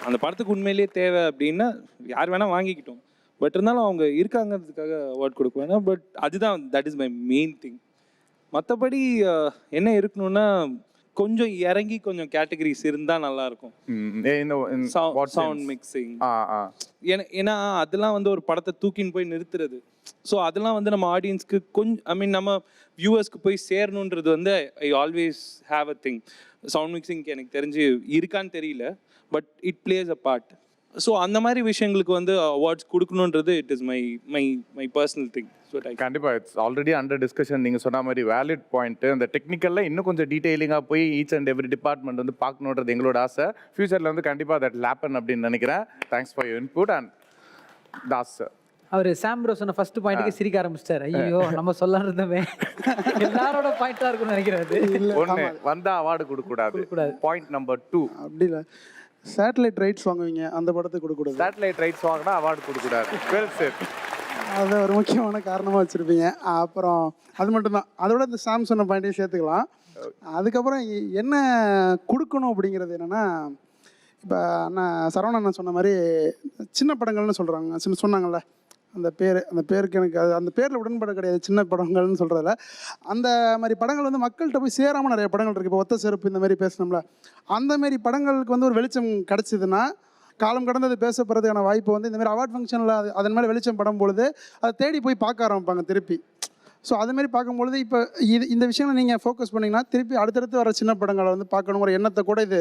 Speaker 10: அந்த படத்துக்கு உண்மையிலேயே தேவை அப்படின்னா யார் வேணால் வாங்கிக்கிட்டோம். பட் இருந்தாலும் அவங்க இருக்காங்கிறதுக்காக அவார்ட் கொடுக்க வேணாம். பட் அதுதான், that is my main thing. மற்றபடி என்ன இருக்கணும்னா, கொஞ்சம் இறங்கி கொஞ்சம் கேட்டகரிஸ் இருந்தால் நல்லாயிருக்கும். சவுண்ட் மிக்சிங், ஏன்னா அதெல்லாம் வந்து ஒரு படத்தை தூக்கின்னு போய் நிறுத்துறது. ஸோ அதெல்லாம் வந்து நம்ம ஆடியன்ஸ்க்கு கொஞ்சம் நம்ம வியூவர்ஸ்க்கு போய் சேரணுன்றது வந்து I always have a thing. Sound மிக்சிங்க்கு எனக்கு தெரிஞ்சு இருக்கான்னு தெரியல, but it plays a part. So அந்த மாதிரி விஷயங்களுக்கு வந்து அவார்ட்ஸ் கொடுக்கணுன்றது it is my personal thing.
Speaker 1: கண்டிப்பாக இட்ஸ் ஆல்ரெடி அண்டர் டிஸ்கஷன். நீங்கள் சொன்ன மாதிரி வேலிட் பாயிண்ட்டு. அந்த டெக்னிக்கலில் இன்னும் கொஞ்சம் டீட்டெயிலிங்காக போய் ஈச் அண்ட் எவ்ரி டிபார்ட்மெண்ட் வந்து பார்க்கணுன்றது எங்களோட ஆசை. ஃபியூச்சரில் வந்து கண்டிப்பாக தட் ஹேப்பன் அப்படின்னு நினைக்கிறேன். Thanks for your input. And Das sir,
Speaker 2: அவர் சாம் ப்ரோ சொன்ன ஃபர்ஸ்ட் பாயிண்ட்டுக்கு சிரிக்க ஆரம்பிச்சிட்டார். ஐயோ நம்ம சொல்லலாம் இருந்தவே எல்லாரோட பாயிண்டாக இருக்கும்னு நினைக்கிறாரு.
Speaker 1: ஒன்று வந்தால் அவார்டு கொடுக்கக்கூடாது. பாயிண்ட் நம்பர் 2,
Speaker 13: அப்படி இல்லை, சேட்டலைட் ரைட்ஸ் வாங்குவீங்க, அந்த படத்துக்கு கொடுக்கக்கூடாது.
Speaker 1: சேட்டலைட் ரைட்ஸ் வாங்கினா அவார்டு கொடுக்கக்கூடாது. Well set.
Speaker 13: அதை ஒரு முக்கியமான காரணமாக வச்சுருப்பீங்க. அப்புறம் அது மட்டும்தான். அதோட இந்த சாம் சொன்ன பாயிண்ட்டையும் சேர்த்துக்கலாம். அதுக்கப்புறம் என்ன கொடுக்கணும் அப்படிங்கிறது என்னென்னா, இப்போ அண்ணா சரவணன் அண்ணா சொன்ன மாதிரி சின்ன படங்கள்னு சொல்கிறாங்க, சொன்னாங்கள்ல அந்த பேருக்கு எனக்கு அந்த பேரில் உடன்பாடு கிடையாது. சின்ன படங்கள்னு சொல்கிறதில்ல, அந்த மாதிரி படங்கள் வந்து மக்கள்கிட்ட போய் சேராமல் நிறைய படங்கள் இருக்குது. இப்போ ஒத்த செருப்பு இந்த மாதிரி பேசணும்ல, அந்தமாரி படங்களுக்கு வந்து ஒரு வெளிச்சம் கிடச்சிதுன்னா காலம் கடந்தது பேசப்படுறதுக்கான வாய்ப்பு வந்து இந்த மாதிரி அவார்ட் ஃபங்க்ஷனில் அதன் மேலே வெளிச்சம் படும் பொழுது அதை தேடி போய் பார்க்க ஆரம்பிப்பாங்க திருப்பி. ஸோ அதுமாரி பார்க்கும்பொழுது இப்போ இந்த விஷயங்களை நீங்கள் ஃபோக்கஸ் பண்ணிங்கன்னா திருப்பி அடுத்தடுத்து வர சின்ன படங்களை வந்து பார்க்கணுங்கிற எண்ணத்தை கூட இது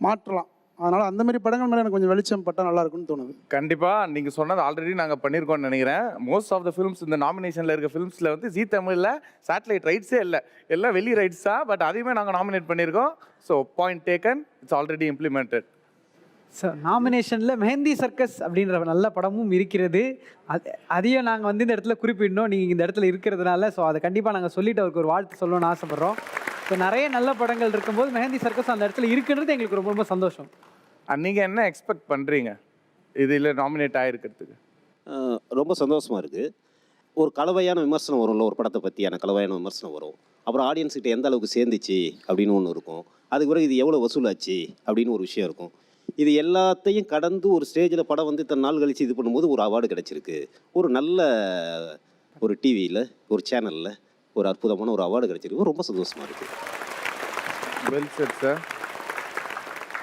Speaker 13: மாற்றலாம். அதனால் அந்த மாதிரி படங்கள் மேலே எனக்கு கொஞ்சம் வெளிச்சம் பட்டால் நல்லா இருக்கும்னு தோணுது.
Speaker 1: கண்டிப்பாக நீங்கள் சொன்னது ஆல்ரெடி நாங்கள் பண்ணியிருக்கோம்னு நினைக்கிறேன். மோஸ்ட் ஆஃப் த ஃபிலிம்ஸ் இந்த நாமினேஷனில் இருக்க ஃபிலிம்ஸில் வந்து ஜீ தமிழில் சேட்டலைட் ரைட்ஸே இல்லை, எல்லாம் வெளி ரைட்ஸ் தான். பட் அதையுமே நாங்கள் நாமினேட் பண்ணியிருக்கோம். So point taken, it's already implemented.
Speaker 2: So நாமினேஷனில் மெஹந்தி சர்க்கஸ் அப்படின்ற நல்ல படமும் இருக்கிறது. அதையும் நாங்கள் வந்து இந்த இடத்துல குறிப்பிடணும், நீங்கள் இந்த இடத்துல இருக்கிறதுனால. ஸோ அதை கண்டிப்பாக நாங்கள் சொல்லிட்டு அவருக்கு ஒரு வாழ்த்து சொல்லணும்னு ஆசைப்பட்றோம். ஸோ நிறைய நல்ல படங்கள் இருக்கும்போது மெஹந்தி சர்க்கஸ் அந்த இடத்துல இருக்குன்றது எங்களுக்கு ரொம்ப ரொம்ப சந்தோஷம்.
Speaker 1: நீங்கள் என்ன எக்ஸ்பெக்ட் பண்ணுறீங்க இதில் நாமினேட் ஆகிருக்கிறதுக்கு?
Speaker 16: ரொம்ப சந்தோஷமாக இருக்குது. ஒரு கலவையான விமர்சனம் வரும்ல, ஒரு படத்தை பற்றியான கலவையான விமர்சனம் வரும். அப்புறம் ஆடியன்ஸ்கிட்ட எந்த அளவுக்கு சேர்ந்துச்சு அப்படின்னு ஒன்று இருக்கும். அதுக்கு பிறகு இது எவ்வளோ வசூலாச்சு அப்படின்னு ஒரு விஷயம் இருக்கும். இது எல்லாத்தையும் கடந்து ஒரு ஸ்டேஜில் படம் வந்து இத்தனை நாள் கழித்து இது பண்ணும்போது ஒரு அவார்டு கிடச்சிருக்கு. ஒரு நல்ல ஒரு டிவியில் ஒரு சேனலில் ஒரு அற்புதமான ஒரு அவார்டு கிடச்சிருக்கு. ரொம்ப சந்தோஷமாக இருக்குது.
Speaker 1: Well set sir.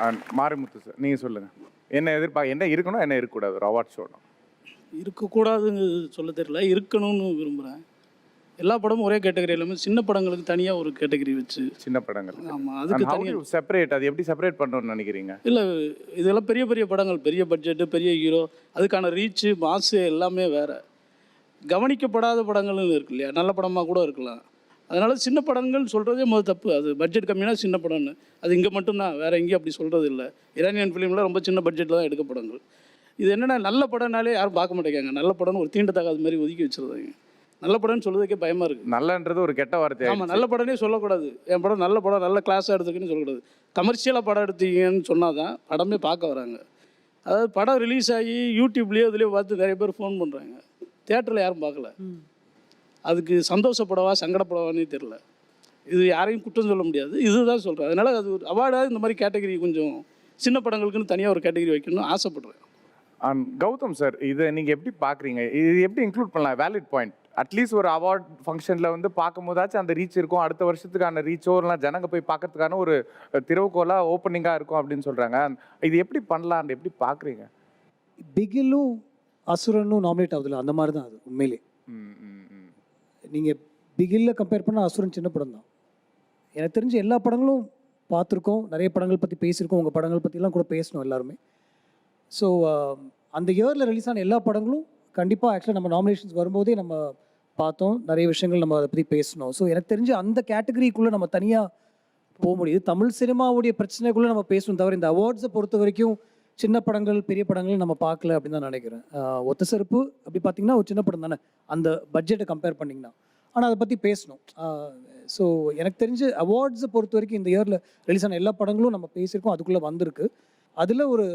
Speaker 1: And Marimuthu sir, நீங்கள் சொல்லுங்கள், என்ன என்ன இருக்கணும், என்ன இருக்கக்கூடாது ஒரு அவார்ட் ஷோனா?
Speaker 14: இருக்கக்கூடாதுன்னு சொல்ல தெரியல, இருக்கணும்னு விரும்புகிறேன். எல்லா படமும் ஒரே கேட்டகரி இல்லாமல் சின்ன படங்களுக்கு தனியாக ஒரு கேட்டகரி வச்சு.
Speaker 1: சின்ன படங்கள்,
Speaker 14: ஆமாம், அதுக்கு தனியாக
Speaker 1: செப்பரேட். அது எப்படி செப்பரேட் பண்ணணும்னு நினைக்கிறீங்க?
Speaker 14: இல்லை, இதெல்லாம் பெரிய பெரிய படங்கள், பெரிய பட்ஜெட்டு, பெரிய ஹீரோ, அதுக்கான ரீச்சு, மாசு எல்லாமே வேறு. கவனிக்கப்படாத படங்கள்னு இருக்கு இல்லையா, நல்ல படமாக கூட இருக்கலாம். அதனால் சின்ன படங்கள் சொல்கிறதே முதல் தப்பு. அது பட்ஜெட் கம்மினா சின்ன படம்னு, அது இங்கே மட்டும்தான், வேறு எங்கேயும் அப்படி சொல்கிறது இல்லை. ஈரானியன் ஃபிலிமில் ரொம்ப சின்ன பட்ஜெட்டில் தான் எடுக்க படங்கள். இது என்னென்னா நல்ல படம்னாலே யாரும் பார்க்க மாட்டேங்காங்க. நல்ல படம்னு ஒரு தீண்டத்தகாத மாதிரி ஒதுக்கி வச்சுருந்தாங்க. நல்ல படம்னு சொல்லுறதுக்கே பயமாக இருக்குது.
Speaker 1: நல்லன்றது ஒரு கெட்ட வார்த்தை.
Speaker 14: ஆமாம், நல்ல படம்னே சொல்லக்கூடாது. என் படம் நல்ல படம், நல்ல கிளாஸாக எடுத்துக்கின்னு சொல்லக்கூடாது. கமர்ஷியலாக படம் எடுத்தீங்கன்னு சொன்னால் தான் படமே பார்க்க வராங்க. அதாவது படம் ரிலீஸ் ஆகி யூடியூப்லேயோ இதுலேயோ பார்த்து நிறைய பேர் ஃபோன் பண்ணுறாங்க. தியேட்டரில் யாரும் பார்க்கல. அதுக்கு சந்தோஷப்படவா சங்கடப்படவானே தெரில. இது யாரையும் குற்றம் சொல்ல முடியாது, இதுதான் சொல்கிறேன். அதனால் அது ஒரு அவார்டாக இந்த மாதிரி கேட்டகரி கொஞ்சம் சின்ன படங்களுக்குன்னு தனியாக ஒரு கேட்டகரி வைக்கணும்னு ஆசைப்படுறேன்.
Speaker 1: கௌதம் சார், இதை நீங்கள் எப்படி பார்க்குறீங்க? இது எப்படி இன்க்ளூட் பண்ணலாம்? Valid point. அட்லீஸ்ட் ஒரு அவார்ட் ஃபங்க்ஷனில் வந்து பார்க்கும்போதாச்சும் அந்த ரீச் இருக்கும், அடுத்த வருஷத்துக்கான ரீச்சோ இல்லைனா ஜனங்க போய் பார்க்கறதுக்கான ஒரு திறவுகோலாக ஓப்பனிங்காக இருக்கும் அப்படின்னு சொல்கிறாங்க. இது எப்படி பண்ணலான்னு எப்படி பார்க்குறீங்க?
Speaker 5: பிகிலும் அசுரனும் நாமினேட் ஆகுதுல்ல, அந்த மாதிரி தான் அது உண்மையிலே. நீங்கள் பிகிலில் கம்பேர் பண்ணால் அசுரன் சின்ன படம் தான். எனக்கு தெரிஞ்ச எல்லா படங்களும் பார்த்துருக்கோம், நிறைய படங்கள் பற்றி பேசியிருக்கோம், உங்கள் படங்கள் பற்றிலாம் கூட பேசணும் எல்லாருமே. ஸோ அந்த இயரில் ரிலீஸ் ஆன எல்லா படங்களும் கண்டிப்பாக ஆக்சுவலாக நம்ம நாமினேஷன்ஸ் வரும்போதே நம்ம பார்த்தோம், நிறைய விஷயங்கள் நம்ம அதை பற்றி பேசணும். ஸோ எனக்கு தெரிஞ்சு அந்த கேட்டகரிக்குள்ளே நம்ம தனியாக போக முடியுது. தமிழ் சினிமாவுடைய பிரச்சனைக்குள்ளே நம்ம பேசணும் தவிர இந்த அவார்ட்ஸை பொறுத்த வரைக்கும் சின்ன படங்கள் பெரிய படங்கள் நம்ம பார்க்கல அப்படின்னு தான் நினைக்கிறேன். ஒத்த செருப்பு அப்படி பார்த்தீங்கன்னா ஒரு சின்ன படம் தானே அந்த பட்ஜெட்டை கம்பேர் பண்ணிங்கன்னா, ஆனால் அதை பற்றி பேசணும். ஸோ எனக்கு தெரிஞ்சு அவார்ட்ஸை பொறுத்த வரைக்கும் இந்த இயரில் ரிலீஸ் ஆன எல்லா படங்களும் நம்ம பேசியிருக்கோம், அதுக்குள்ளே வந்திருக்கு. அதில் ஒரு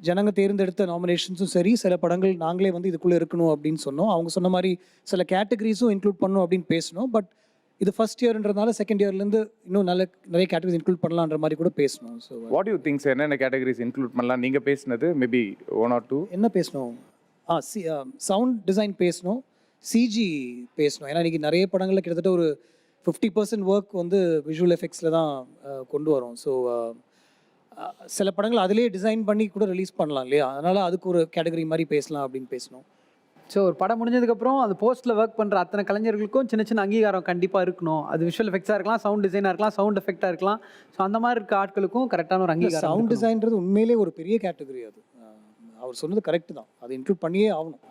Speaker 5: ஜனங்க தேர்ந்தெடுத்த நாமினேஷன்ஸும் சரி, சில படங்கள் நாங்களே வந்து இதுக்குள்ளே இருக்கணும் அப்படின்னு சொன்னோம். அவங்க சொன்ன மாதிரி சில கேட்டகரிஸும் இன்க்ளூட் பண்ணணும் அப்படின்னு பேசணும். பட் இது ஃபர்ஸ்ட் இயர்ன்றதுனால செகண்ட் இயர்லேருந்து இன்னும் நிறைய கேட்டகரிஸ் இன்க்ளூட் பண்ணலான்ற மாதிரி கூட பேசணும். So
Speaker 1: what you think sir, என்னென்ன கேட்டகரிஸ் இன்க்ளூட் பண்ணலாம்? நீங்கள் பேசினது மேபி 1 or 2
Speaker 5: என்ன பேசணும்? சவுண்ட் டிசைன் பேசணும், சிஜி பேசணும். ஏன்னா இன்றைக்கி நிறைய படங்களில் கிட்டத்தட்ட ஒரு 50% ஒர்க் வந்து விஷுவல் எஃபெக்ட்ஸில் தான் கொண்டு வரும். ஸோ சில படங்கள் அதிலே டிசைன் பண்ணி கூட ரிலீஸ் பண்ணலாம் இல்லையா, அதனால் அதுக்கு ஒரு கேட்டகரி மாதிரி பேசலாம் அப்படின்னு பேசணும்.
Speaker 2: ஸோ ஒரு படம் முடிஞ்சதுக்கப்புறம் அந்த போஸ்ட்டில் ஒர்க் பண்ணுற அத்தனை கலைஞர்களுக்கும் சின்ன சின்ன அங்கீகாரம் கண்டிப்பாக இருக்கணும். அது விஷுவல் எஃபெக்ட்ஸாக இருக்கலாம், சவுண்ட் டிசைனாக இருக்கலாம், சவுண்ட் எஃபெக்டாக இருக்கலாம். ஸோ அந்த மாதிரி இருக்க ஆட்களுக்கும் கரெக்டான ஒரு அங்கீகாரம்.
Speaker 5: சவுண்ட் டிசைன்றது உண்மையிலே ஒரு பெரிய கேட்டகரி. அது அவர் சொன்னது கரெக்டு தான், அதை இன்க்ளூட் பண்ணியே ஆகணும்.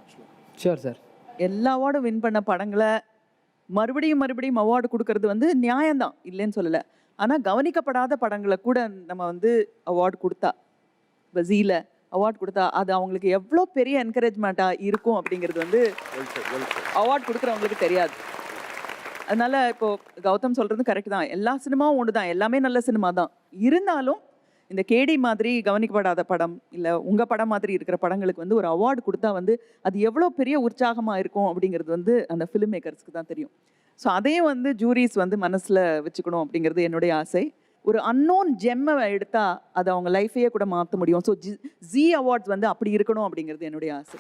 Speaker 2: Sure sir.
Speaker 3: எல்லா அவார்டும் வின் பண்ண படங்களை மறுபடியும் அவார்டு கொடுக்கறது வந்து நியாயம்தான், இல்லைன்னு சொல்லலை. ஆனால் கவனிக்கப்படாத படங்களை கூட நம்ம வந்து அவார்டு கொடுத்தா, இப்போ ஜீல அவார்ட் கொடுத்தா அது அவங்களுக்கு எவ்வளோ பெரிய என்கரேஜ்மெண்ட்டாக இருக்கும் அப்படிங்கிறது வந்து அவார்ட் கொடுக்குறவங்களுக்கு தெரியாது. அதனால இப்போது கௌதம் சொல்கிறது கரெக்ட் தான், எல்லா சினிமாவும் ஒன்று தான், எல்லாமே நல்ல சினிமா தான். இருந்தாலும் இந்த கேடி மாதிரி கவனிக்கப்படாத படம் இல்லை உங்கள் படம் மாதிரி இருக்கிற படங்களுக்கு வந்து ஒரு அவார்டு கொடுத்தா வந்து அது எவ்வளோ பெரிய உற்சாகமாக இருக்கும் அப்படிங்கிறது வந்து அந்த ஃபிலிம் மேக்கர்ஸ்க்கு தான் தெரியும். ஸோ அதையும் வந்து ஜூரிஸ் வந்து மனசில் வச்சுக்கணும் அப்படிங்கிறது என்னுடைய ஆசை. ஒரு அன்னோன் ஜெம்மை எடுத்தால் அது அவங்க லைஃபையே கூட மாற்ற முடியும். ஸோ ஜி அவார்ட்ஸ் வந்து அப்படி இருக்கணும் அப்படிங்கிறது என்னுடைய ஆசை.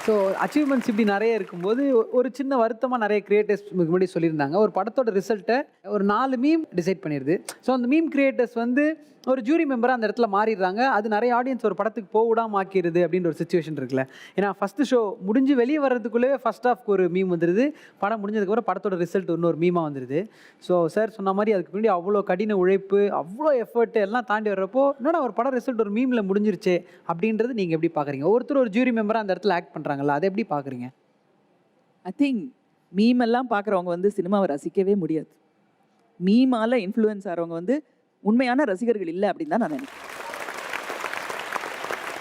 Speaker 2: ஸோ அச்சீவ்மெண்ட்ஸ் இப்படி நிறைய இருக்கும்போது ஒரு சின்ன வருத்தமாக நிறைய கிரியேட்டர்ஸ் முன்னாடி சொல்லியிருந்தாங்க, ஒரு படத்தோட ரிசல்ட்டை ஒரு 4 மீம் டிசைட் பண்ணிடுது. ஸோ அந்த மீம் கிரியேட்டர்ஸ் வந்து ஒரு ஜூரி மெம்பராக அந்த இடத்துல மாறிடுறாங்க. அது நிறைய ஆடியன்ஸ் ஒரு படத்துக்கு போவிடாமல் ஆக்கிடுது அப்படின்ற ஒரு சுச்சுவேஷன் இருக்குல்ல. ஏன்னா ஃபஸ்ட்டு ஷோ முடிஞ்சு வெளியே வர்றதுக்குள்ளேயே ஃபஸ்ட் ஹாஃப்க்கு ஒரு மீம் வந்துடுது, படம் முடிஞ்சதுக்கப்புறம் படத்தோட ரிசல்ட் இன்னொரு மீமாக வந்துடுது. ஸோ சார் சொன்ன மாதிரி அதுக்கு முன்னாடி அவ்வளோ கடின உழைப்பு, அவ்வளோ எஃபர்ட் எல்லாம் தாண்டி வர்றப்போ என்னடா ஒரு படம் ரிசல்ட் ஒரு மீமில் முடிஞ்சிருச்சு அப்படின்றது நீங்கள் எப்படி பார்க்குறீங்க? ஒருத்தர் ஒரு ஜூரி மெம்பராக அந்த இடத்துல ஆக்ட் பண்ணுறாங்கல்ல, அதை எப்படி பார்க்குறீங்க?
Speaker 3: ஐ திங்க் மீம் எல்லாம் பார்க்குறவங்க வந்து சினிமாவை ரசிக்கவே முடியாது. மீமால் இன்ஃப்ளூயன்ஸ் ஆகிறவங்க வந்து உண்மையான ரசிகர்கள் இல்லை அப்படின்னு தான் நான் நினைக்கிறேன்.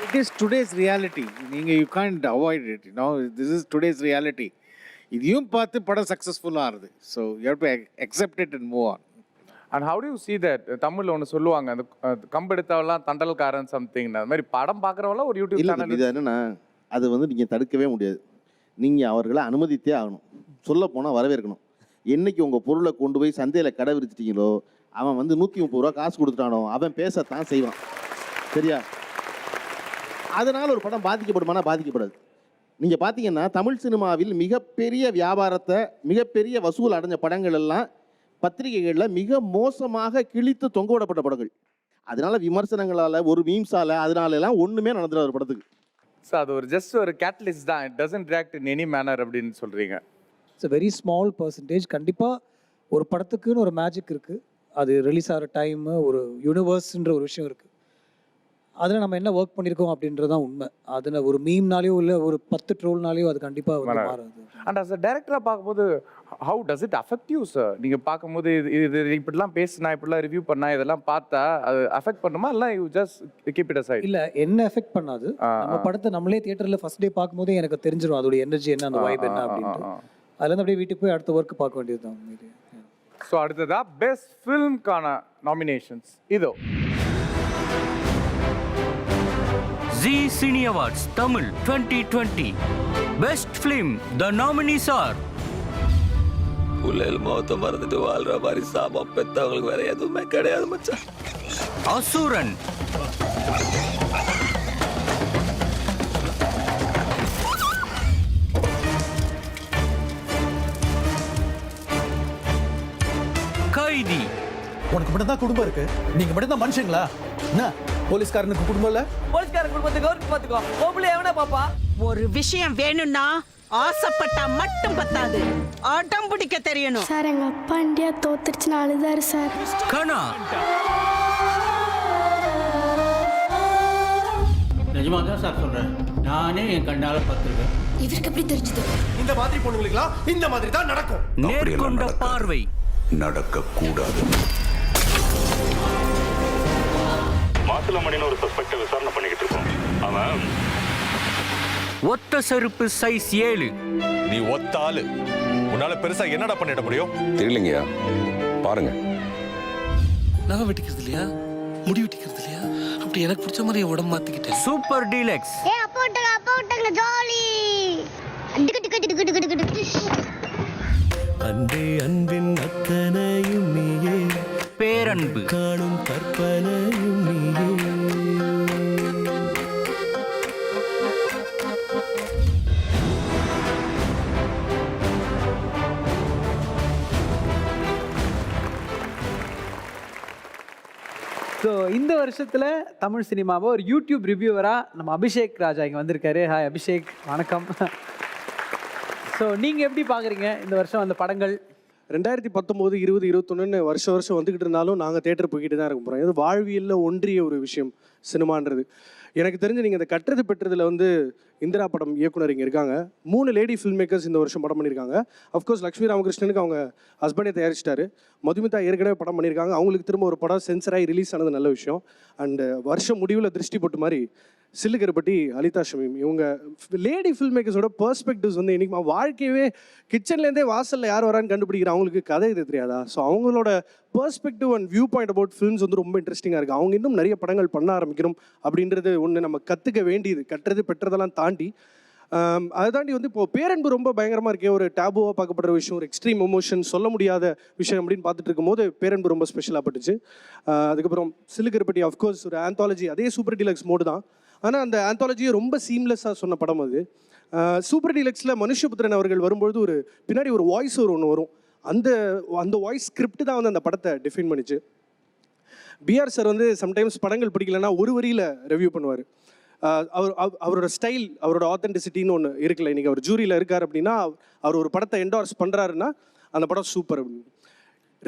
Speaker 7: It is today's reality. You can't avoid it. This is today's reality. இதையும் பார்த்து படம் சக்ஸஸ்ஃபுல்லாக ஆகுது. So you have to accept it and move on.
Speaker 1: And how to you see that? தமிழில் ஒன்று சொல்லுவாங்க, அந்த கம்பெடுத்தவெல்லாம் தண்டல்காரன் சம்திங், அது மாதிரி படம் பார்க்குறவெல்லாம் ஒரு யூடியூப் சேனல்.
Speaker 4: இது என்னன்னா அது வந்து நீங்கள் தடுக்கவே முடியாது, நீங்கள் அவர்களை அனுமதித்தே ஆகணும். சொல்ல போனால் வரவேற்கணும். என்னைக்கு உங்கள் பொருளை கொண்டு போய் சந்தையில் கடை விரிச்சிட்டிங்களோ, அவன் வந்து 130 ரூபா காசு கொடுத்துட்டானோ அவன் பேசத்தான் செய்வான். சரியா? அதனால் ஒரு படம் பாதிக்கப்படுமானா பாதிக்கப்படாது. நீங்கள் பார்த்தீங்கன்னா தமிழ் சினிமாவில் மிகப்பெரிய வியாபாரத்தை மிகப்பெரிய வசூல் அடைஞ்ச படங்கள் எல்லாம் பத்திரிகைகளில் மிக மோசமாக கிழித்து தொங்க விடப்பட்ட படங்கள். அதனால விமர்சனங்களால் ஒரு மீம்ஸால் அதனாலலாம் ஒன்றுமே நடந்துடும் ஒரு படத்துக்கு.
Speaker 1: ஸோ அது ஒரு ஜஸ்ட் ஒரு கேட்டலிஸ்ட் தான், it doesn't react in any manor அப்படின்னு சொல்கிறீங்க.
Speaker 5: It's a very small percentage. கண்டிப்பாக ஒரு படத்துக்குன்னு ஒரு மேஜிக் இருக்குது. அது ரிலீஸ் ஆகிற டைமு, ஒரு யூனிவர்ஸ்ன்ற ஒரு விஷயம் இருக்குது. அதில் நம்ம என்ன ஒர்க் பண்ணியிருக்கோம் அப்படின்றது தான் உண்மை. அதில் ஒரு மீம்னாலேயோ இல்லை ஒரு 10 ட்ரோல்னாலேயோ அது கண்டிப்பாக வந்து மாறாது.
Speaker 1: அண்ட் அஸ் அ டைரக்டராக பார்க்கும்போது how does it affect you sir? நீங்கள் பார்க்கும்போது இது இப்படிலாம் பேசினா இப்படிலாம் ரிவ்யூ பண்ணா இதெல்லாம் பார்த்தா அது அஃபெக்ட் பண்ணுமா இல்லை you just keep it aside?
Speaker 5: இல்லை, என்ன எஃபெக்ட் பண்ணாது. நம்ம படத்தை நம்மளே தியேட்டரில் ஃபர்ஸ்ட் டே பார்க்கும்போதே எனக்கு தெரிஞ்சிடும் அதோட எனர்ஜி என்ன, அந்த வைப் என்ன அப்படின்ட்டு. அதுலேருந்து அப்படியே வீட்டுக்கு போய் அடுத்த ஒர்க் பார்க்க வேண்டியது தான்.
Speaker 1: ஸோ அடுத்ததா பெஸ்ட் ஃபிலிம்கான நாமினேஷன்ஸ் இதோ.
Speaker 17: Zee Cine Awards Tamil 2020 Best Film. The nominees are
Speaker 8: புள்ளல் மௌத்த மறந்துட்டு வாழ்ற மாதிரி சாபம் பெத்தவங்களுக்கு வேற எதுவுமே கிடையாது மச்சான்.
Speaker 17: Asuran, Kaidi,
Speaker 18: உனக்கு மட்டும் தான் குடும்பம் இருக்கு, நீங்க மட்டும் தான் மனுஷங்களா? என்ன போலீஸ்காரனுக்கு குடும்பம் இல்ல?
Speaker 3: போலீஸ்கார குடும்பத்துக்கு கவர்மெண்ட் பார்த்துக்கோ. ஓபுல எவனா பாப்பா?
Speaker 12: ஒரு விஷயம் வேணும்னா ஆசைப்பட்டா மட்டும் பத்தாது, ஆட்டம் பிடிக்க தெரியணும்.
Speaker 21: சார் எங்கள் அப்பா இந்தியா தோத்துருச்சுன்னு அழுதாரு சார்.
Speaker 17: Kana,
Speaker 15: நிஜமா தான் சார் சொல்றேன், நானே என் கண்ணால பார்த்துருக்கேன்.
Speaker 21: இவருக்கு எப்படி தெரிஞ்சது?
Speaker 18: இந்த மாதிரி பொண்ணுங்களுக்குலாம் இந்த மாதிரி தான் நடக்கும்.
Speaker 17: நேர்கொண்ட பார்வை,
Speaker 19: நடக்கக்கூடாது.
Speaker 24: மாசிலாமணின்னு ஒரு சஸ்பெக்டை விசாரணை பண்ணிக்கிட்டு இருக்கோம். அவன்
Speaker 17: ஒத்த செருப்பு சைஸ் 7.
Speaker 20: நீ ஒத்த ஆளு, உன்னால பெருசா என்னடா பண்ணிட முடியும்?
Speaker 8: தெரியலங்கய்யா, பாருங்க.
Speaker 18: நகை வெட்டிக்கிறது இல்லையா, முடி வெட்டிக்கிறது இல்லையா, அப்படி எனக்கு பிடிச்ச மாதிரி என் உடம்பு மாத்திக்கிட்டேன்.
Speaker 17: சூப்பர் டீலக்ஸ்,
Speaker 21: ஏ அப்பா விட்டாங்க ஜாலி.
Speaker 8: அன்பே அன்பின் அத்தனையும் நீயே,
Speaker 17: பேரன்பு,
Speaker 8: காணும் கற்பனையும் நீயே.
Speaker 2: ஸோ இந்த வருஷத்தில் தமிழ் சினிமாவை ஒரு யூடியூப் ரிவ்யூவராக நம்ம அபிஷேக் ராஜா இங்கே வந்திருக்காரு. ஹாய் அபிஷேக், வணக்கம். ஸோ நீங்கள் எப்படி பார்க்குறீங்க இந்த வருஷம் அந்த படங்கள்?
Speaker 25: 2019, 20, 21 வருஷம் வந்துக்கிட்டு இருந்தாலும் நாங்கள் தேட்டர் போய்கிட்டு தான் இருக்க போகிறோம். இது வாழ்வியலில் ஒன்றிய ஒரு விஷயம் சினிமான்றது. எனக்கு தெரிஞ்சு நீங்கள் இந்த கற்றது பெற்றதில் வந்து இந்திரா படம் இயக்குனர் இங்கே இருக்காங்க. 3 லேடி ஃபில்ம் மேக்கர்ஸ் இந்த வருஷம் படம் பண்ணியிருக்காங்க. அஃப்கோர்ஸ் லக்ஷ்மி ராமகிருஷ்ணனுக்கு அவங்க ஹஸ்பண்டே தயாரிச்சிட்டாரு. மதுமிதா ஏற்கனவே படம் பண்ணியிருக்காங்க. அவங்களுக்கு திரும்ப ஒரு படம் சென்சராகி ரிலீஸ் ஆனது நல்ல விஷயம். அண்டு வருஷம் முடிவில் திருஷ்டி போட்டு மாதிரி சில்லுக்கருப்பட்டி, அலிதா ஷமீம், இவங்க லேடி ஃபில்ம் மேக்கர்ஸோட பெர்ஸ்பெக்டிவ்ஸ் வந்து இன்றைக்கி வாழ்க்கையவே கிச்சன்லேருந்தே வாசலில் யார் வரான்னு கண்டுபிடிக்கிற அவங்களுக்கு கதை இது தெரியாதா? ஸோ அவங்களோட perspective and view point about films வந்து ரொம்ப இன்ட்ரெஸ்டிங்காக இருக்குது. அவங்க இன்னும் நிறைய படங்கள் பண்ண ஆரம்பிக்கணும் அப்படின்றது ஒன்று நம்ம கற்றுக்க வேண்டியது, கட்டுறது பெற்றதெல்லாம் தாண்டி. அதை தாண்டி வந்து இப்போது பேரன்பு ரொம்ப பயங்கரமாக இருக்கே, ஒரு டேபுவாக பார்க்கப்படுற விஷயம், ஒரு எக்ஸ்ட்ரீம் எமோஷன், சொல்ல முடியாத விஷயம் அப்படின்னு பார்த்துட்டு இருக்கும்போது பேரன்பு ரொம்ப ஸ்பெஷலாக பட்டுச்சு. அதுக்கப்புறம் சில்லுக்கருப்பட்டி ஆஃப்கோர்ஸ் ஒரு ஆந்தாலஜி, அதே சூப்பர் டீலக்ஸ் மோடு தான். ஆனால் அந்த ஆந்தாலஜியை ரொம்ப சீம்லெஸ்ஸாக சொன்ன படம் அது. சூப்பர் டீலக்ஸில் மனுஷபுத்திரன் அவர்கள் வரும்பொழுது ஒரு பின்னாடி ஒரு வாய்ஸ் ஒன்று வரும். அந்த வாய்ஸ் ஸ்கிரிப்ட் தான் வந்து அந்த படத்தை டிஃபைன் பண்ணிச்சு. பிஆர் சார் வந்து சம்டைம்ஸ் படங்கள் பிடிக்கலன்னா ஒரு வரியில் ரிவ்யூ பண்ணுவார். அவரோட ஸ்டைல், அவரோட ஆத்தென்டிசிட்டின்னு ஒன்று இருக்குல்ல. இன்றைக்கி அவர் ஜூரியில் இருக்கார் அப்படின்னா அவர் ஒரு படத்தை என்டார்ஸ் பண்ணுறாருன்னா அந்த படம் சூப்பர் அப்படின்னு.